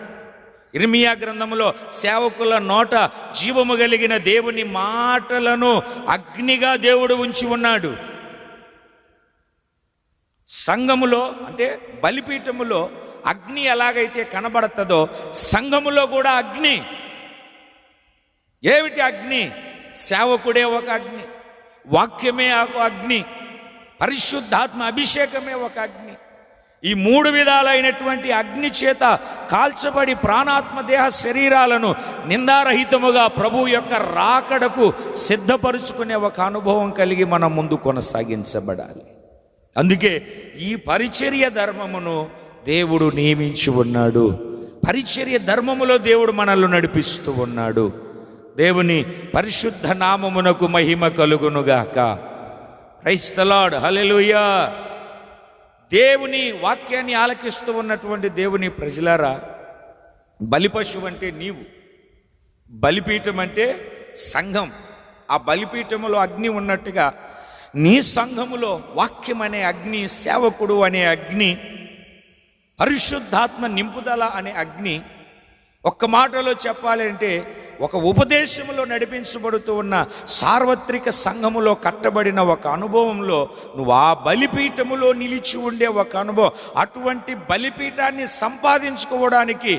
ఇర్మియా గ్రంథములో సేవకుల నోట జీవము కలిగిన దేవుని మాటలను అగ్నిగా దేవుడు ఉంచి ఉన్నాడు. సంఘములో అంటే బలిపీఠములో అగ్ని ఎలాగైతే కనబడుతుందో సంఘములో కూడా అగ్ని. ఏమిటి అగ్ని? సేవకుడే ఒక అగ్ని, వాక్యమే ఒక అగ్ని, పరిశుద్ధాత్మ అభిషేకమే ఒక అగ్ని. ఈ 3 విధాలైనటువంటి అగ్ని చేత కాల్చబడి ప్రాణాత్మ దేహ శరీరాలను నిందారహితముగా ప్రభు యొక్క రాకడకు సిద్ధపరుచుకునే ఒక అనుభవం కలిగి మనం ముందు కొనసాగించబడాలి. అందుకే ఈ పరిచర్య ధర్మమును దేవుడు నియమించి ఉన్నాడు. పరిచర్య ధర్మములో దేవుడు మనల్ని నడిపిస్తూ ఉన్నాడు. దేవుని పరిశుద్ధ నామమునకు మహిమ కలుగునుగాక. Praise the lord. హల్లెలూయా. దేవుని వాక్యాన్ని ఆలకిస్తూ ఉన్నటువంటి దేవుని ప్రజలారా, బలిపశువు అంటే నీవు, బలిపీఠం అంటే సంఘం, ఆ బలిపీఠములో అగ్ని ఉన్నట్టుగా నీ సంఘములో వాక్యం అనే అగ్ని, సేవకుడు అనే అగ్ని, పరిశుద్ధాత్మ నింపుదల అనే అగ్ని, ఒక్క మాటలో చెప్పాలంటే ఒక ఉపదేశంలో నడిపించబడుతూ ఉన్న సార్వత్రిక సంఘములో కట్టబడిన ఒక అనుభవంలో నువ్వు ఆ బలిపీఠములో నిలిచి ఉండే ఒక అనుభవం. అటువంటి బలిపీఠాన్ని సంపాదించుకోవడానికి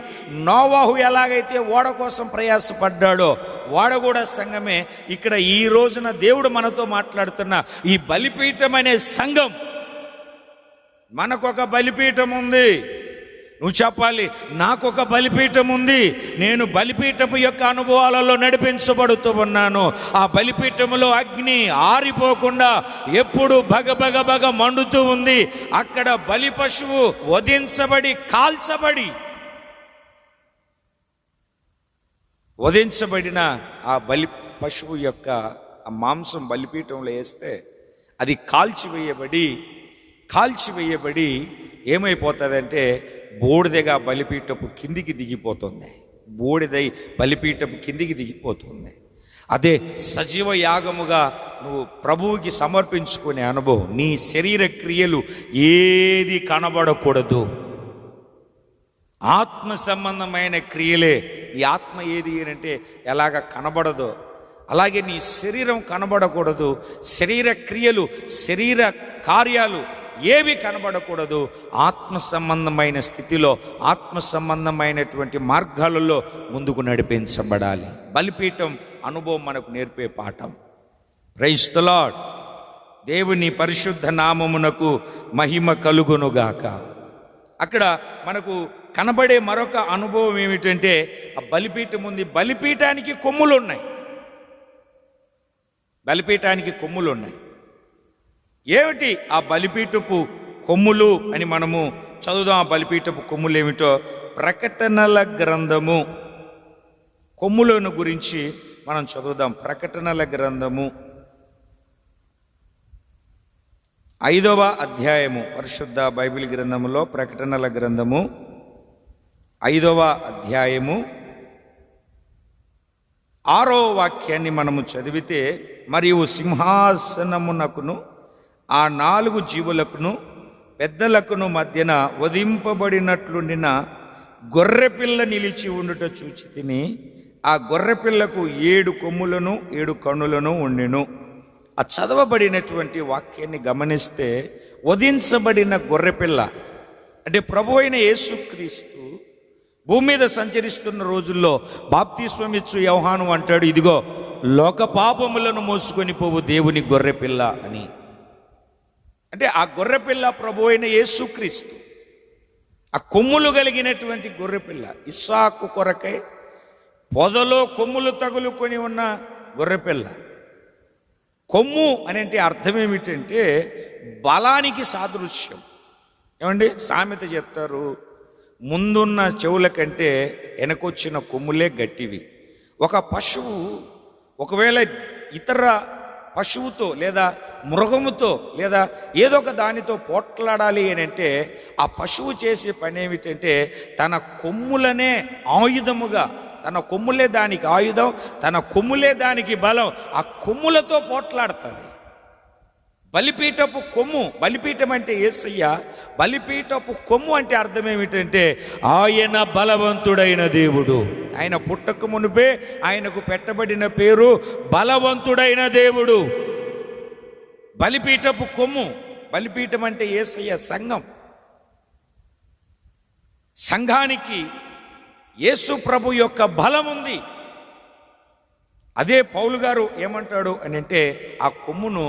నోవాహు ఎలాగైతే ఓడ కోసం ప్రయాసపడ్డాడో ఓడ కూడా సంఘమే. ఇక్కడ ఈ రోజున దేవుడు మనతో మాట్లాడుతున్న ఈ బలిపీఠం అనే సంఘం, మనకొక బలిపీఠం ఉంది. నువ్వు చెప్పాలి, నాకొక బలిపీఠం ఉంది, నేను బలిపీఠము యొక్క అనుభవాలలో నడిపించబడుతూ ఉన్నాను. ఆ బలిపీఠములో అగ్ని ఆరిపోకుండా ఎప్పుడు బగ మండుతూ ఉంది. అక్కడ బలి పశువు వధించబడిన ఆ బలి పశువు యొక్క ఆ మాంసం బలిపీఠంలో వేస్తే అది కాల్చివేయబడి ఏమైపోతుందంటే బూడిదగా బలిపీఠపు కిందికి దిగిపోతుంది. బూడిదై బలిపీఠపు కిందికి దిగిపోతుంది. అదే సజీవ యాగముగా నువ్వు ప్రభువుకి సమర్పించుకునే అనుభవం. నీ శరీర క్రియలు ఏది కనబడకూడదు, ఆత్మ సంబంధమైన క్రియలే. నీ ఆత్మ ఏది అంటే ఎలాగ కనబడదో అలాగే నీ శరీరం కనబడకూడదు. శరీర క్రియలు, శరీర కార్యాలు ఏవి కనబడకూడదు. ఆత్మ సంబంధమైన స్థితిలో, ఆత్మ సంబంధమైనటువంటి మార్గాలలో ముందుకు నడిపించబడాలి. బలిపీఠం అనుభవం మనకు నేర్పే పాఠం. Praise the lord. దేవుని పరిశుద్ధ నామమునకు మహిమ కలుగునుగాక. అక్కడ మనకు కనబడే మరొక అనుభవం ఏమిటంటే ఆ బలిపీఠం ఉంది. బలిపీఠానికి కొమ్ములు ఉన్నాయి. ఏమిటి ఆ బలిపీఠపు కొమ్ములు అని మనము చదువుదాం. ఆ బలిపీఠపు కొమ్ములు ఏమిటో ప్రకటనల గ్రంథము కొమ్ములను గురించి మనం చదువుదాం. ప్రకటనల గ్రంథము 5వ అధ్యాయము, పరిశుద్ధ బైబిల్ గ్రంథములో ప్రకటనల గ్రంథము 5వ అధ్యాయము 6వ వాక్యాన్ని మనము చదివితే, మరియు సింహాసనమునకును ఆ 4 జీవులకును పెద్దలకును మధ్యన వధింపబడినట్లుండిన గొర్రెపిల్ల నిలిచి ఉండుట చూచి తిని, ఆ గొర్రెపిల్లకు 7 కొమ్ములను 7 కన్నులను ఉండెను. ఆ చదవబడినటువంటి వాక్యాన్ని గమనిస్తే, వధించబడిన గొర్రెపిల్ల అంటే ప్రభు అయిన యేసుక్రీస్తు భూమి మీద సంచరిస్తున్న రోజుల్లో బాప్తిస్మమిచ్చు యోహాను అంటాడు, ఇదిగో లోక పాపములను మోసుకొని పోవు దేవుని గొర్రెపిల్ల అని. అంటే ఆ గొర్రెపిల్ల ప్రభు అయిన యేసుక్రీస్తు. ఆ కొమ్ములు కలిగినటువంటి గొర్రెపిల్ల, ఇస్సాకు కొరకై పొదలో కొమ్ములు తగులుకొని ఉన్న గొర్రెపిల్ల. కొమ్ము అని అంటే అర్థం ఏమిటంటే బలానికి సాదృశ్యం. ఏమండి, సామెత చెప్తారు, ముందున్న చెవుల కంటే వెనకొచ్చిన కొమ్ములే గట్టివి. ఒక పశువు ఒకవేళ ఇతర పశువుతో లేదా మృగముతో లేదా ఏదో ఒక దానితో పోట్లాడాలి అని అంటే ఆ పశువు చేసే పని ఏమిటంటే తన కొమ్ములనే ఆయుధముగా, తన కొమ్ములే దానికి ఆయుధం, తన కొమ్ములే దానికి బలం. ఆ కొమ్ములతో పోట్లాడుతుంది. బలిపీఠపు కొమ్ము, బలిపీఠం అంటే యేసయ్య, బలిపీఠపు కొమ్ము అంటే అర్థం ఏమిటంటే ఆయన బలవంతుడైన దేవుడు. ఆయన పుట్టక మునిపే ఆయనకు పెట్టబడిన పేరు బలవంతుడైన దేవుడు. బలిపీఠపు కొమ్ము. బలిపీఠం అంటే యేసయ్య, సంఘం. సంఘానికి యేసు ప్రభు యొక్క బలం ఉంది. అదే పౌలు గారు ఏమంటాడు అని అంటే ఆ కొమ్మును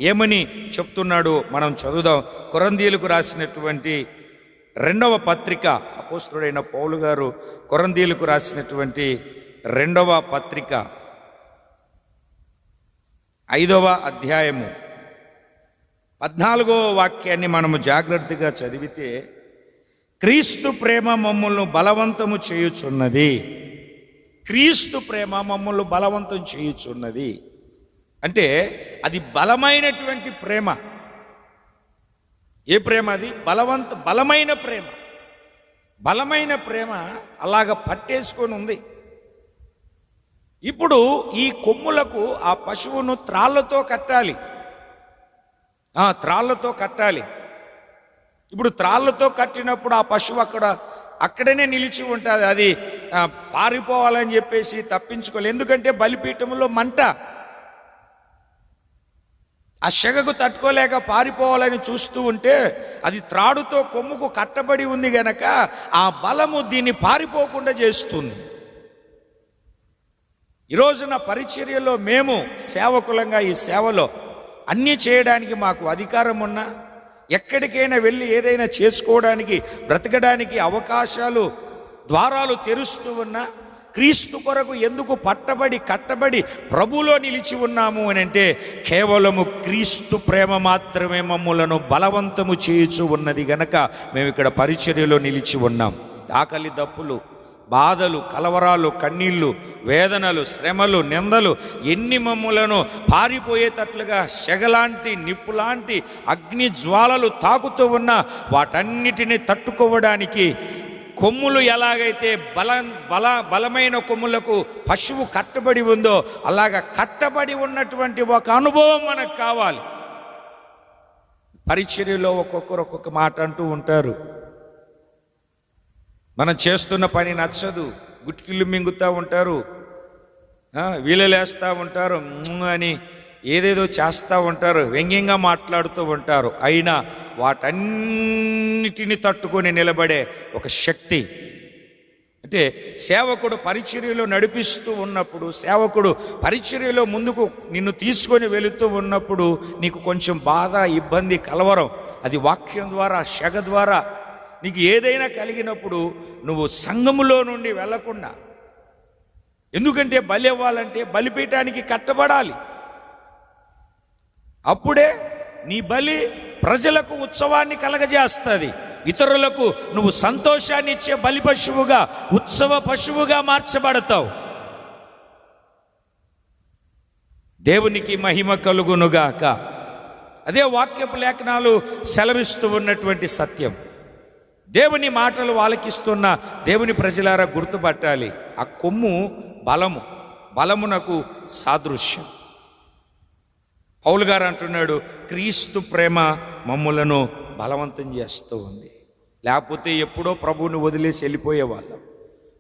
ఏమని చెప్తున్నాడు మనం చదువుదాం. కొరింథీయులకు రాసినటువంటి 2వ పత్రిక, అపోస్తలుడైన పౌలు గారు కొరింథీయులకు రాసినటువంటి 2వ పత్రిక 5వ అధ్యాయము 14వ వాక్యాన్ని మనము జాగ్రత్తగా చదివితే, క్రీస్తు ప్రేమ మమ్మల్ని బలవంతము చేయుచున్నది. క్రీస్తు ప్రేమ మమ్మల్ని బలవంతం చేయుచున్నది అంటే అది బలమైనటువంటి ప్రేమ. ఏ ప్రేమ అది? బలమైన ప్రేమ. బలమైన ప్రేమ అలాగ పట్టేసుకొని ఉంది. ఇప్పుడు ఈ కొమ్ములకు ఆ పశువును త్రాళ్ళతో కట్టాలి, త్రాళ్ళతో కట్టాలి. ఇప్పుడు త్రాళ్ళతో కట్టినప్పుడు ఆ పశువు అక్కడనే నిలిచి ఉంటుంది. అది పారిపోవాలని చెప్పేసి తప్పించుకోవాలి. ఎందుకంటే బలిపీఠంలో మంట, ఆ సెగకు తట్టుకోలేక పారిపోవాలని చూస్తూ ఉంటే అది త్రాడుతో కొమ్ముకు కట్టబడి ఉంది గనక ఆ బలము దీన్ని పారిపోకుండా చేస్తుంది. ఈరోజున పరిచర్యలో మేము సేవకులంగా ఈ సేవలో అన్నీ చేయడానికి మాకు అధికారం ఉన్నా, ఎక్కడికైనా వెళ్ళి ఏదైనా చేసుకోవడానికి, బ్రతకడానికి అవకాశాలు, ద్వారాలు తెరుస్తూ ఉన్నా, క్రీస్తు కొరకు ఎందుకు కట్టబడి ప్రభులో నిలిచి ఉన్నాము అని అంటే కేవలము క్రీస్తు ప్రేమ మాత్రమే మమ్ములను బలవంతము చేయుచు ఉన్నది గనక మేము ఇక్కడ పరిచర్యలో నిలిచి ఉన్నాం. ఆకలి దప్పులు, బాధలు, కలవరాలు, కన్నీళ్లు, వేదనలు, శ్రమలు, నిందలు ఎన్ని మమ్ములను పారిపోయేటట్లుగా సెగలాంటి, నిప్పులాంటి అగ్ని జ్వాలలు తాకుతూ ఉన్నా వాటన్నిటిని తట్టుకోవడానికి కొమ్ములు ఎలాగైతే బలమైన కొమ్ములకు పశువు కట్టబడి ఉందో అలాగా కట్టబడి ఉన్నటువంటి ఒక అనుభవం మనకు కావాలి. పరిచర్యలో ఒక్కొక్కరు ఒక్కొక్క మాట అంటూ ఉంటారు. మనం చేస్తున్న పని నచ్చదు, గుట్కిళ్ళు మింగుతూ ఉంటారు, వీలలేస్తూ ఉంటారు, అని ఏదేదో చేస్తూ ఉంటారు, వ్యంగ్యంగా మాట్లాడుతూ ఉంటారు. అయినా వాటన్నిటిని తట్టుకొని నిలబడే ఒక శక్తి అంటే సేవకుడు పరిచర్యలో నడిపిస్తూ ఉన్నప్పుడు, సేవకుడు పరిచర్యలో ముందుకు నిన్ను తీసుకొని వెళుతూ ఉన్నప్పుడు నీకు కొంచెం బాధ, ఇబ్బంది, కలవరం, అది వాక్యం ద్వారా, సెగ ద్వారా నీకు ఏదైనా కలిగినప్పుడు నువ్వు సంఘములో నుండి వెళ్ళకుండా, ఎందుకంటే బలి అవ్వాలంటే బలిపీఠానికి కట్టబడాలి. అప్పుడే నీ బలి ప్రజలకు ఉత్సవాన్ని కలగజేస్తుంది. ఇతరులకు నువ్వు సంతోషాన్ని ఇచ్చే బలి పశువుగా, ఉత్సవ పశువుగా మార్చబడతావు. దేవునికి మహిమ కలుగునుగాక. అదే వాక్యపు లేఖనాలు సెలవిస్తూ ఉన్నటువంటి సత్యం. దేవుని మాటలు ఆలకిస్తున్న దేవుని ప్రజలారా గుర్తుపట్టాలి, ఆ కొమ్ము బలమునకు సాదృశ్యం. పౌలు గారు అంటున్నాడు, క్రీస్తు ప్రేమ మమ్ములను బలవంతం చేస్తూ ఉంది. లేకపోతే ఎప్పుడో ప్రభువుని వదిలేసి వెళ్ళిపోయేవాళ్ళం,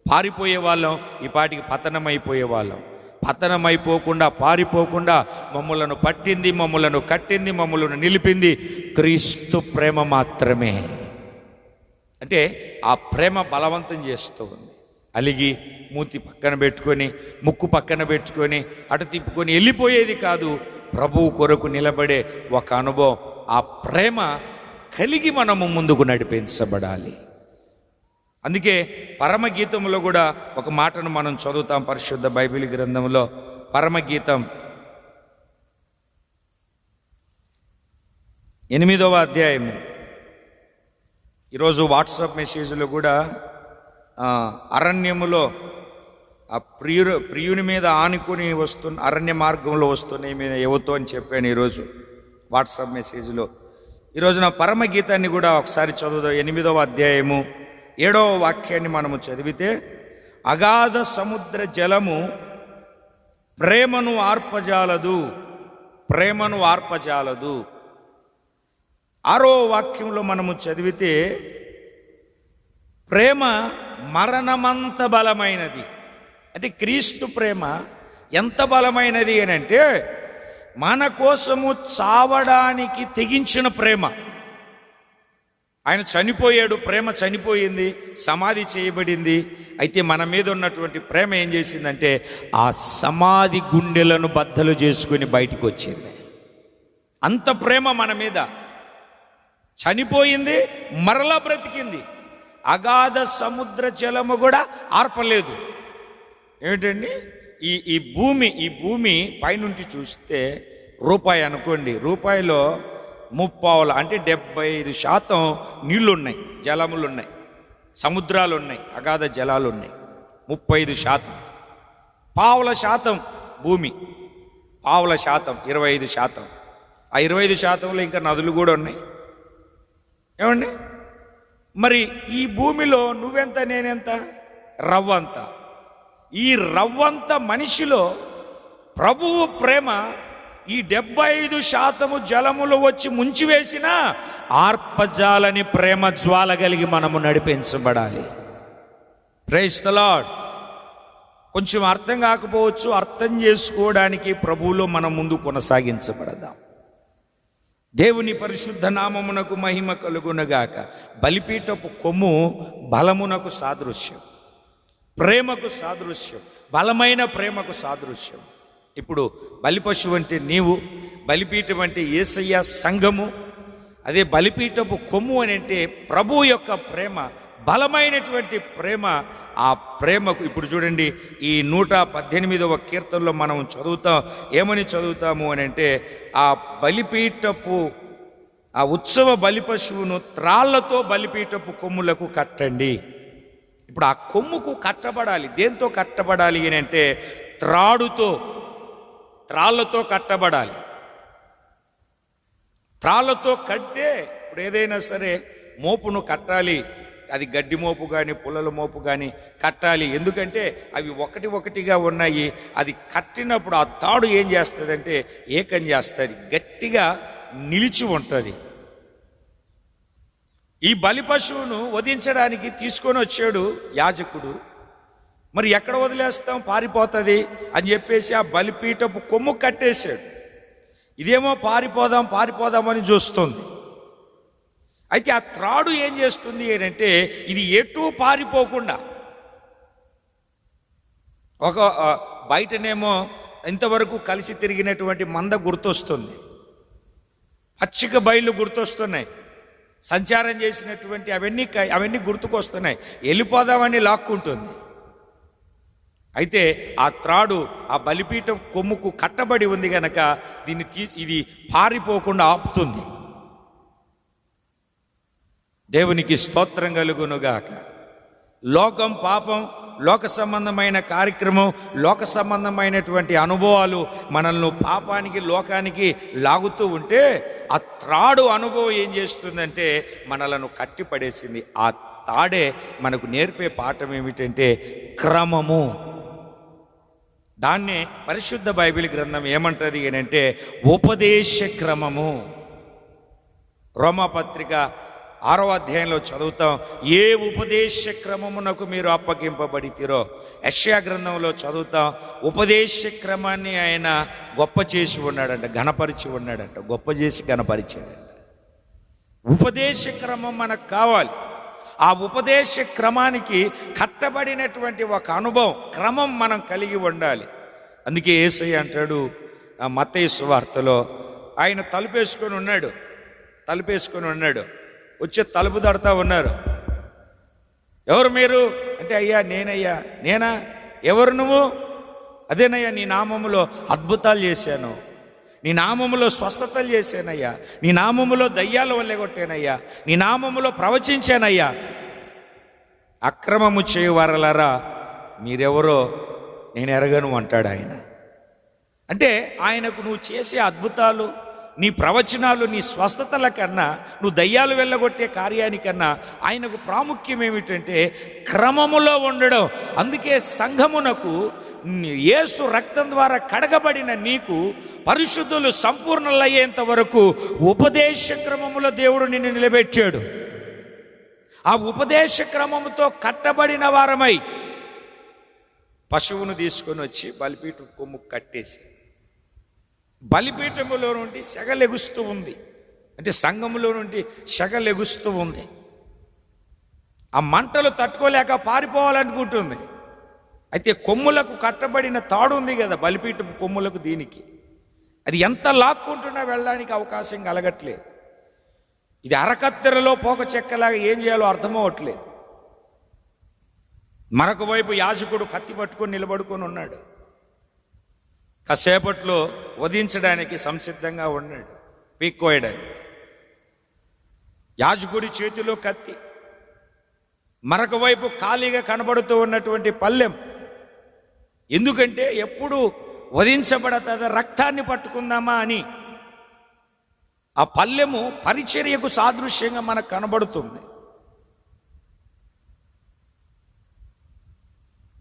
పారిపోయేవాళ్ళం, ఈ పాటికి పతనమైపోయేవాళ్ళం. పతనమైపోకుండా, పారిపోకుండా మమ్ములను పట్టింది, మమ్ములను కట్టింది, మమ్ములను నిలిపింది క్రీస్తు ప్రేమ మాత్రమే. అంటే ఆ ప్రేమ బలవంతం చేస్తూ ఉంది. అలిగి మూతి పక్కన పెట్టుకొని, ముక్కు పక్కన పెట్టుకొని, అటు తిప్పుకొని వెళ్ళిపోయేది కాదు. ప్రభువు కొరకు నిలబడే ఒక అనుభవం, ఆ ప్రేమ కలిగి మనము ముందుకు నడిపించబడాలి. అందుకే పరమగీతంలో కూడా ఒక మాటను మనం చదువుతాం. పరిశుద్ధ బైబిల్ గ్రంథంలో పరమగీతం 8వ అధ్యాయము. ఈరోజు వాట్సాప్ మెసేజ్లో కూడా అరణ్యములో ఆ ప్రియుని మీద ఆనుకుని వస్తున్న, అరణ్య మార్గంలో వస్తున్న మీద ఎవతో అని చెప్పాను ఈరోజు వాట్సాప్ మెసేజ్లో. ఈరోజు నా పరమగీతాన్ని కూడా ఒకసారి చదువుదాం. 8వ అధ్యాయము 7వ వాక్యాన్ని మనము చదివితే, అగాధ సముద్ర జలము ప్రేమను ఆర్పజాలదు. 6వ వాక్యంలో మనము చదివితే, ప్రేమ మరణమంత బలమైనది. అంటే క్రీస్తు ప్రేమ ఎంత బలమైనది అని అంటే, మన కోసము చావడానికి తెగించిన ప్రేమ. ఆయన చనిపోయాడు, ప్రేమ చనిపోయింది, సమాధి చేయబడింది. అయితే మన మీద ఉన్నటువంటి ప్రేమ ఏం చేసిందంటే, ఆ సమాధి గుండెలను బద్దలు చేసుకుని బయటికి వచ్చింది. అంత ప్రేమ మన మీద. చనిపోయింది, మరలా బ్రతికింది. అగాధ సముద్ర జలము కూడా ఆర్పలేదు. ఏమిటండి, ఈ భూమి పైనుండి చూస్తే రూపాయి అనుకోండి, రూపాయిలో 30 అంటే 75% నీళ్లున్నాయి, జలములున్నాయి, సముద్రాలు ఉన్నాయి, అగాధ జలాలు ఉన్నాయి. 35%, 0.5% భూమి, 0.5% 25%. ఆ 25%లో ఇంకా నదులు కూడా ఉన్నాయి. ఏమండి, మరి ఈ భూమిలో నువ్వెంత, నేనెంత? రవ్వంత. ఈ రవ్వంత మనిషిలో ప్రభువు ప్రేమ ఈ 75% జలములు వచ్చి ముంచివేసిన ఆర్పజాలని ప్రేమ జ్వాల కలిగి మనము నడిపించబడాలి. Praise the lord. కొంచెం అర్థం కాకపోవచ్చు, అర్థం చేసుకోవడానికి ప్రభువులో మనం ముందు కొనసాగించబడదాం. దేవుని పరిశుద్ధ నామమునకు మహిమ కలుగునగాక. బలిపీఠపు కొమ్ము బలమునకు సాదృశ్యం, ప్రేమకు సాదృశ్యం, బలమైన ప్రేమకు సాదృశ్యం. ఇప్పుడు బలిపశువు అంటే నీవు, బలిపీఠం అంటే యేసయ్య సంఘము, అదే బలిపీఠపు కొమ్ము అని అంటే ప్రభువు యొక్క ప్రేమ, బలమైనటువంటి ప్రేమ. ఆ ప్రేమకు ఇప్పుడు చూడండి, ఈ 118వ కీర్తనలో మనం చదువుతాం. ఏమని చదువుతాము అని అంటే, ఆ బలిపీఠపు ఆ ఉత్సవ బలిపశువును త్రాళ్లతో బలిపీఠపు కొమ్ములకు కట్టండి. ఇప్పుడు ఆ కొమ్ముకు కట్టబడాలి. దేంతో కట్టబడాలి అని అంటే త్రాళ్ళతో కట్టబడాలి. త్రాళ్ళతో కడితే ఇప్పుడు ఏదైనా సరే మోపును కట్టాలి, అది గడ్డి మోపు కానీ పుల్లల మోపు కానీ కట్టాలి. ఎందుకంటే అవి ఒకటిగా ఉన్నాయి. అది కట్టినప్పుడు ఆ తాడు ఏం చేస్తుందంటే ఏకం చేస్తుంది, గట్టిగా నిలిచి ఉంటుంది. ఈ బలి పశువును వధించడానికి తీసుకొని వచ్చాడు యాజకుడు. మరి ఎక్కడ వదిలేస్తాం, పారిపోతుంది అని చెప్పేసి ఆ బలిపీఠపు కొమ్ము కట్టేశాడు. ఇదేమో పారిపోదామని చూస్తుంది. అయితే ఆ త్రాడు ఏం చేస్తుంది అంటే ఇది ఎటూ పారిపోకుండా, ఒక బయటనేమో ఇంతవరకు కలిసి తిరిగినటువంటి మంద గుర్తొస్తుంది, పచ్చిక బయళ్ళు గుర్తొస్తున్నాయి, సంచారం చేసినటువంటి అవన్నీ గుర్తుకొస్తున్నాయి. వెళ్ళిపోదామని లాక్కుంటుంది. అయితే ఆ త్రాడు ఆ బలిపీఠం కొమ్ముకు కట్టబడి ఉంది గనక ఇది పారిపోకుండా ఆపుతుంది. దేవునికి స్తోత్రం కలుగునుగాక. లోకం, పాపం, లోక సంబంధమైన కార్యక్రమం, లోక సంబంధమైనటువంటి అనుభవాలు మనల్ని పాపానికి, లోకానికి లాగుతూ ఉంటే ఆ త్రాడు అనుభవం ఏం చేస్తుందంటే మనలను కట్టిపడేసింది. ఆ తాడే మనకు నేర్పే పాఠం ఏమిటంటే క్రమము. దాన్నే పరిశుద్ధ బైబిల్ గ్రంథం ఏమంటది అంటే ఉపదేశ క్రమము. రోమాపత్రిక 6వ అధ్యాయంలో చదువుతాం, ఏ ఉపదేశ క్రమమునకు మీరు అప్పగింపబడితిరో. యెషయా గ్రంథంలో చదువుతాం, ఉపదేశ క్రమాన్ని ఆయన గొప్ప చేసి ఉన్నాడంట, ఘనపరిచి ఉన్నాడంట, గొప్ప చేసి ఘనపరిచాడంట. ఉపదేశ క్రమం మనకు కావాలి. ఆ ఉపదేశ క్రమానికి కట్టబడినటువంటి ఒక అనుభవం, క్రమం మనం కలిగి ఉండాలి. అందుకే యేసయ్య అంటాడు మత్తయి సువార్తలో, ఆయన తలుపేసుకొని ఉన్నాడు. వచ్చే తలుపు తడతా ఉన్నారు. ఎవరు మీరు అంటే, అయ్యా నేనా? ఎవరు నువ్వు? అదేనయ్యా, నీ నామములో అద్భుతాలు చేశాను, నీ నామములో స్వస్థతలు చేశానయ్యా, నీ నామములో దయ్యాలు వల్లెగొట్టానయ్యా, నీ నామములో ప్రవచించానయ్యా. అక్రమము చేయువారలారా మీరెవరో నేను ఎరగను అంటాడు ఆయన. అంటే ఆయనకు నువ్వు చేసే అద్భుతాలు, నీ ప్రవచనాలు, నీ స్వస్థతల కన్నా, నువ్వు దయ్యాలు వెళ్ళగొట్టే కార్యానికన్నా ఆయనకు ప్రాముఖ్యం ఏమిటంటే క్రమములో ఉండడం. అందుకే సంఘమునకు యేసు రక్తం ద్వారా కడగబడిన నీకు పరిశుద్ధులు సంపూర్ణులయ్యేంత వరకు ఉపదేశ క్రమములో దేవుడు నిన్ను నిలబెట్టాడు. ఆ ఉపదేశ క్రమముతో కట్టబడిన వారమై పశువును తీసుకొని వచ్చి బలిపీఠం కొమ్ము కట్టేసి, బలిపీఠములో నుండి సెగలెగుస్తూ ఉంది, అంటే సంఘములో నుండి సెగలెగుస్తూ ఉంది. ఆ మంటలు తట్టుకోలేక పారిపోవాలనుకుంటుంది. అయితే కొమ్ములకు కట్టబడిన తాడు ఉంది కదా, బలిపీఠం కొమ్ములకు, దీనికి అది ఎంత లాక్కుంటున్నా వెళ్ళడానికి అవకాశం కలగట్లేదు. ఇది అరకత్తెరలో పోక చెక్కలాగా ఏం చేయాలో అర్థమవట్లేదు. మరొక వైపు యాజకుడు కత్తి పట్టుకొని నిలబడుకొని ఉన్నాడు. కాసేపట్లో వధించడానికి సంసిద్ధంగా ఉన్నాడు, పీక్కోయడానికి. యాజకుడి చేతిలో కత్తి, మరొక వైపు ఖాళీగా కనబడుతూ ఉన్నటువంటి పళ్ళెం. ఎందుకంటే ఎప్పుడు వధించబడతా రక్తాన్ని పట్టుకుందామా అని. ఆ పళ్ళెము పరిచర్యకు సాదృశ్యంగా మనకు కనబడుతుంది.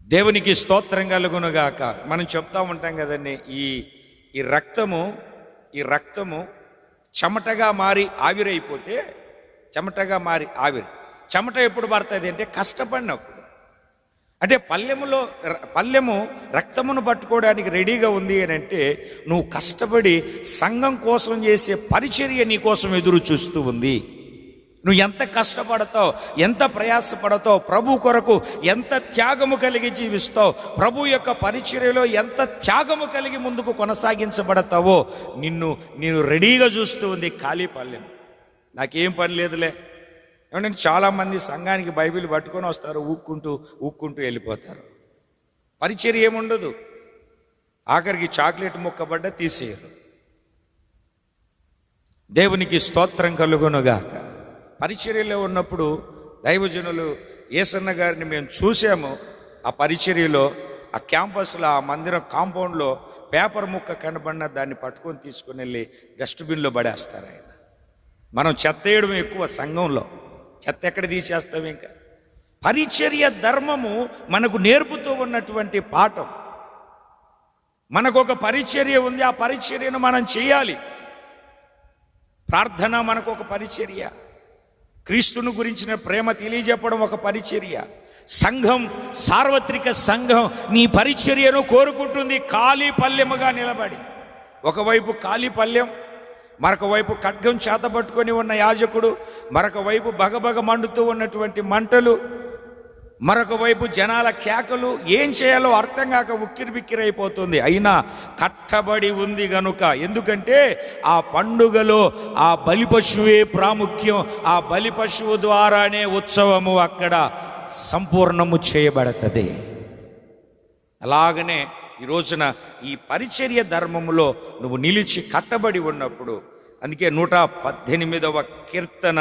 దేవునికి స్తోత్రం కలుగునుగాక. మనం చెప్తా ఉంటాం కదండి, ఈ రక్తము చెమటగా మారి ఆవిరైపోతే, చెమటగా మారి చెమట ఎప్పుడు పడుతుంది అంటే కష్టపడినప్పుడు. అంటే పళ్ళెము రక్తమును పట్టుకోవడానికి రెడీగా ఉంది అని అంటే నువ్వు కష్టపడి సంఘం కోసం చేసే పరిచర్య నీ కోసం ఎదురు చూస్తూ ఉంది. నువ్వు ఎంత కష్టపడతావు, ఎంత ప్రయాసపడతావు, ప్రభు కొరకు ఎంత త్యాగము కలిగి జీవిస్తావు, ప్రభు యొక్క పరిచర్యలో ఎంత త్యాగము కలిగి ముందుకు కొనసాగించబడతావో నేను రెడీగా చూస్తూ ఉంది ఖాళీ పళ్ళెం. నాకేం పని లేదులే. ఏమంటే చాలామంది సంఘానికి బైబిల్ పట్టుకొని వస్తారు, ఊక్కుంటూ వెళ్ళిపోతారు. పరిచర్య ఏముండదు, ఆఖరికి చాక్లెట్ ముక్కబడ్డ తీసేయరు. దేవునికి స్తోత్రం కలుగునుగాక. పరిచర్యలో ఉన్నప్పుడు దైవజనులు యేసన్న గారిని మేము చూసాము. ఆ పరిచర్యలో, ఆ క్యాంపస్లో, ఆ మందిరం కాంపౌండ్లో పేపర్ ముక్క కనబడిన దాన్ని పట్టుకొని తీసుకుని వెళ్ళి డస్ట్బిన్లో పడేస్తారు ఆయన. మనం చెత్త వేయడం ఎక్కువ సంఘంలో, చెత్త ఎక్కడ తీసేస్తాం. ఇంకా పరిచర్య ధర్మము మనకు నేర్పుతూ ఉన్నటువంటి పాఠం. మనకు ఒక పరిచర్య ఉంది, ఆ పరిచర్యను మనం చేయాలి. ప్రార్థన మనకు ఒక పరిచర్య, క్రీస్తును గురించిన ప్రేమ తెలియజెప్పడం ఒక పరిచర్య. సంఘం, సార్వత్రిక సంఘం నీ పరిచర్యను కోరుకుంటుంది ఖాళీ పల్లెముగా నిలబడి. ఒకవైపు ఖాళీ పల్లెం, మరొక వైపు ఖడ్గం చేతబట్టుకొని ఉన్న యాజకుడు, మరొక వైపు బగబగ మండుతూ ఉన్నటువంటి మంటలు, మరొక వైపు జనాల కేకలు. ఏం చేయాలో అర్థం కాక ఉక్కిరిబిక్కిరైపోతుంది. అయినా కట్టబడి ఉంది గనుక, ఎందుకంటే ఆ పండుగలో ఆ బలిపశువే ప్రాముఖ్యం. ఆ బలిపశువు ద్వారానే ఉత్సవము అక్కడ సంపూర్ణము చేయబడుతుంది. అలాగనే ఈ రోజున ఈ పరిచర్య ధర్మములో నువ్వు నిలిచి కట్టబడి ఉన్నప్పుడు, అందుకే 118వ కీర్తన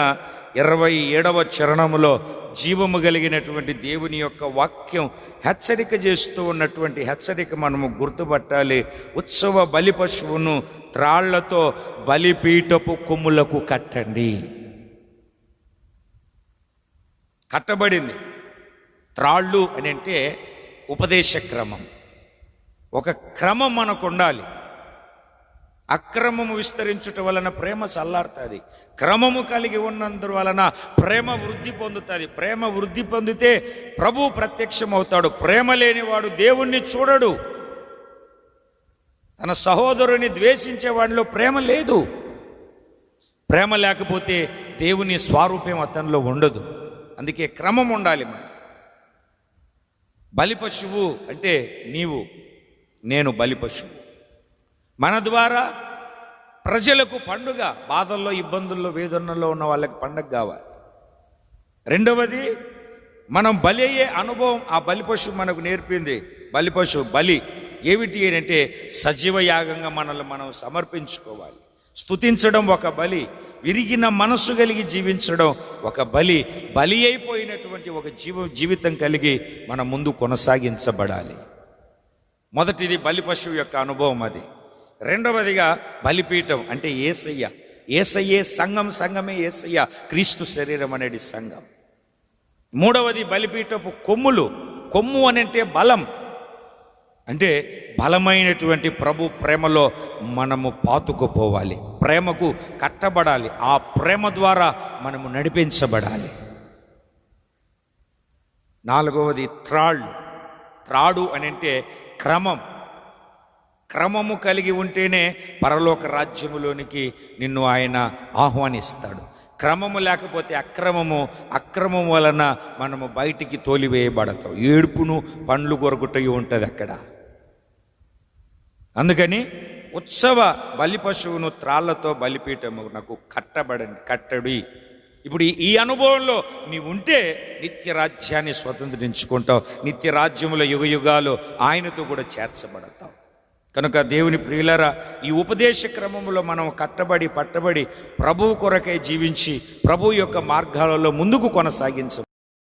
27వ చరణములో జీవము కలిగినటువంటి దేవుని యొక్క వాక్యం హెచ్చరిక చేస్తూ ఉన్నటువంటి హెచ్చరిక మనము గుర్తుపట్టాలి. ఉత్సవ బలి పశువును త్రాళ్లతో బలిపీఠపు కొమ్ములకు కట్టండి. కట్టబడింది. త్రాళ్ళు అని అంటే ఉపదేశ క్రమం, ఒక క్రమం మనకు ఉండాలి. అక్రమము విస్తరించుట వలన ప్రేమ చల్లారుతుంది. క్రమము కలిగి ఉన్నందువలన ప్రేమ వృద్ధి పొందుతుంది. ప్రేమ వృద్ధి పొందితే ప్రభు ప్రత్యక్షమవుతాడు. ప్రేమ లేనివాడు దేవుణ్ణి చూడడు. తన సహోదరుని ద్వేషించే వాడిలో ప్రేమ లేదు. ప్రేమ లేకపోతే దేవుని స్వారూప్యం అతనిలో ఉండదు. అందుకే క్రమం ఉండాలి. బలిపశువు అంటే నేను బలిపశువు. మన ద్వారా ప్రజలకు పండుగ, బాధల్లో, ఇబ్బందుల్లో, వేదనలో ఉన్న వాళ్ళకి పండుగ కావాలి. రెండవది, మనం బలి అయ్యే అనుభవం ఆ బలిపశువు మనకు నేర్పింది. బలిపశువు బలి ఏమిటి అంటే సజీవ యాగంగా మనల్ని మనం సమర్పించుకోవాలి. స్తుతించడం ఒక బలి, విరిగిన మనస్సు కలిగి జీవించడం ఒక బలి. బలి అయిపోయినటువంటి ఒక జీవితం కలిగి మనం ముందు కొనసాగించబడాలి. మొదటిది బలి పశువు యొక్క అనుభవం అది. రెండవదిగా బలిపీఠం అంటే ఏసయ్యే సంఘం, సంఘమే ఏసయ్య, క్రీస్తు శరీరం అనేది సంఘం. మూడవది బలిపీఠపు కొమ్ములు. కొమ్ము అని అంటే బలం, అంటే బలమైనటువంటి ప్రభు ప్రేమలో మనము పాతుకుపోవాలి, ప్రేమకు కట్టబడాలి, ఆ ప్రేమ ద్వారా మనము నడిపించబడాలి. నాలుగవది త్రాడు అని అంటే క్రమము కలిగి ఉంటేనే పరలోక రాజ్యములోనికి నిన్ను ఆయన ఆహ్వానిస్తాడు. క్రమము లేకపోతే అక్రమం వలన మనము బయటికి తోలివేయబడతాం. ఏడుపును పండ్లు కొరకుటయి ఉంటుంది అక్కడ. అందుకని ఉత్సవ బలి పశువును త్రాళ్లతో బలిపీఠమునకు కట్టడి. ఇప్పుడు ఈ అనుభవంలో నీవు ఉంటే నిత్య రాజ్యాన్ని స్వతంత్రించుకుంటావు. నిత్య రాజ్యముల యుగయుగాలు ఆయనతో కూడా చేర్చబడతావు. కనుక దేవుని ప్రియులారా, ఈ ఉపదేశ క్రమంలో మనం పట్టబడి ప్రభువు కొరకై జీవించి ప్రభు యొక్క మార్గాలలో ముందుకు కొనసాగించ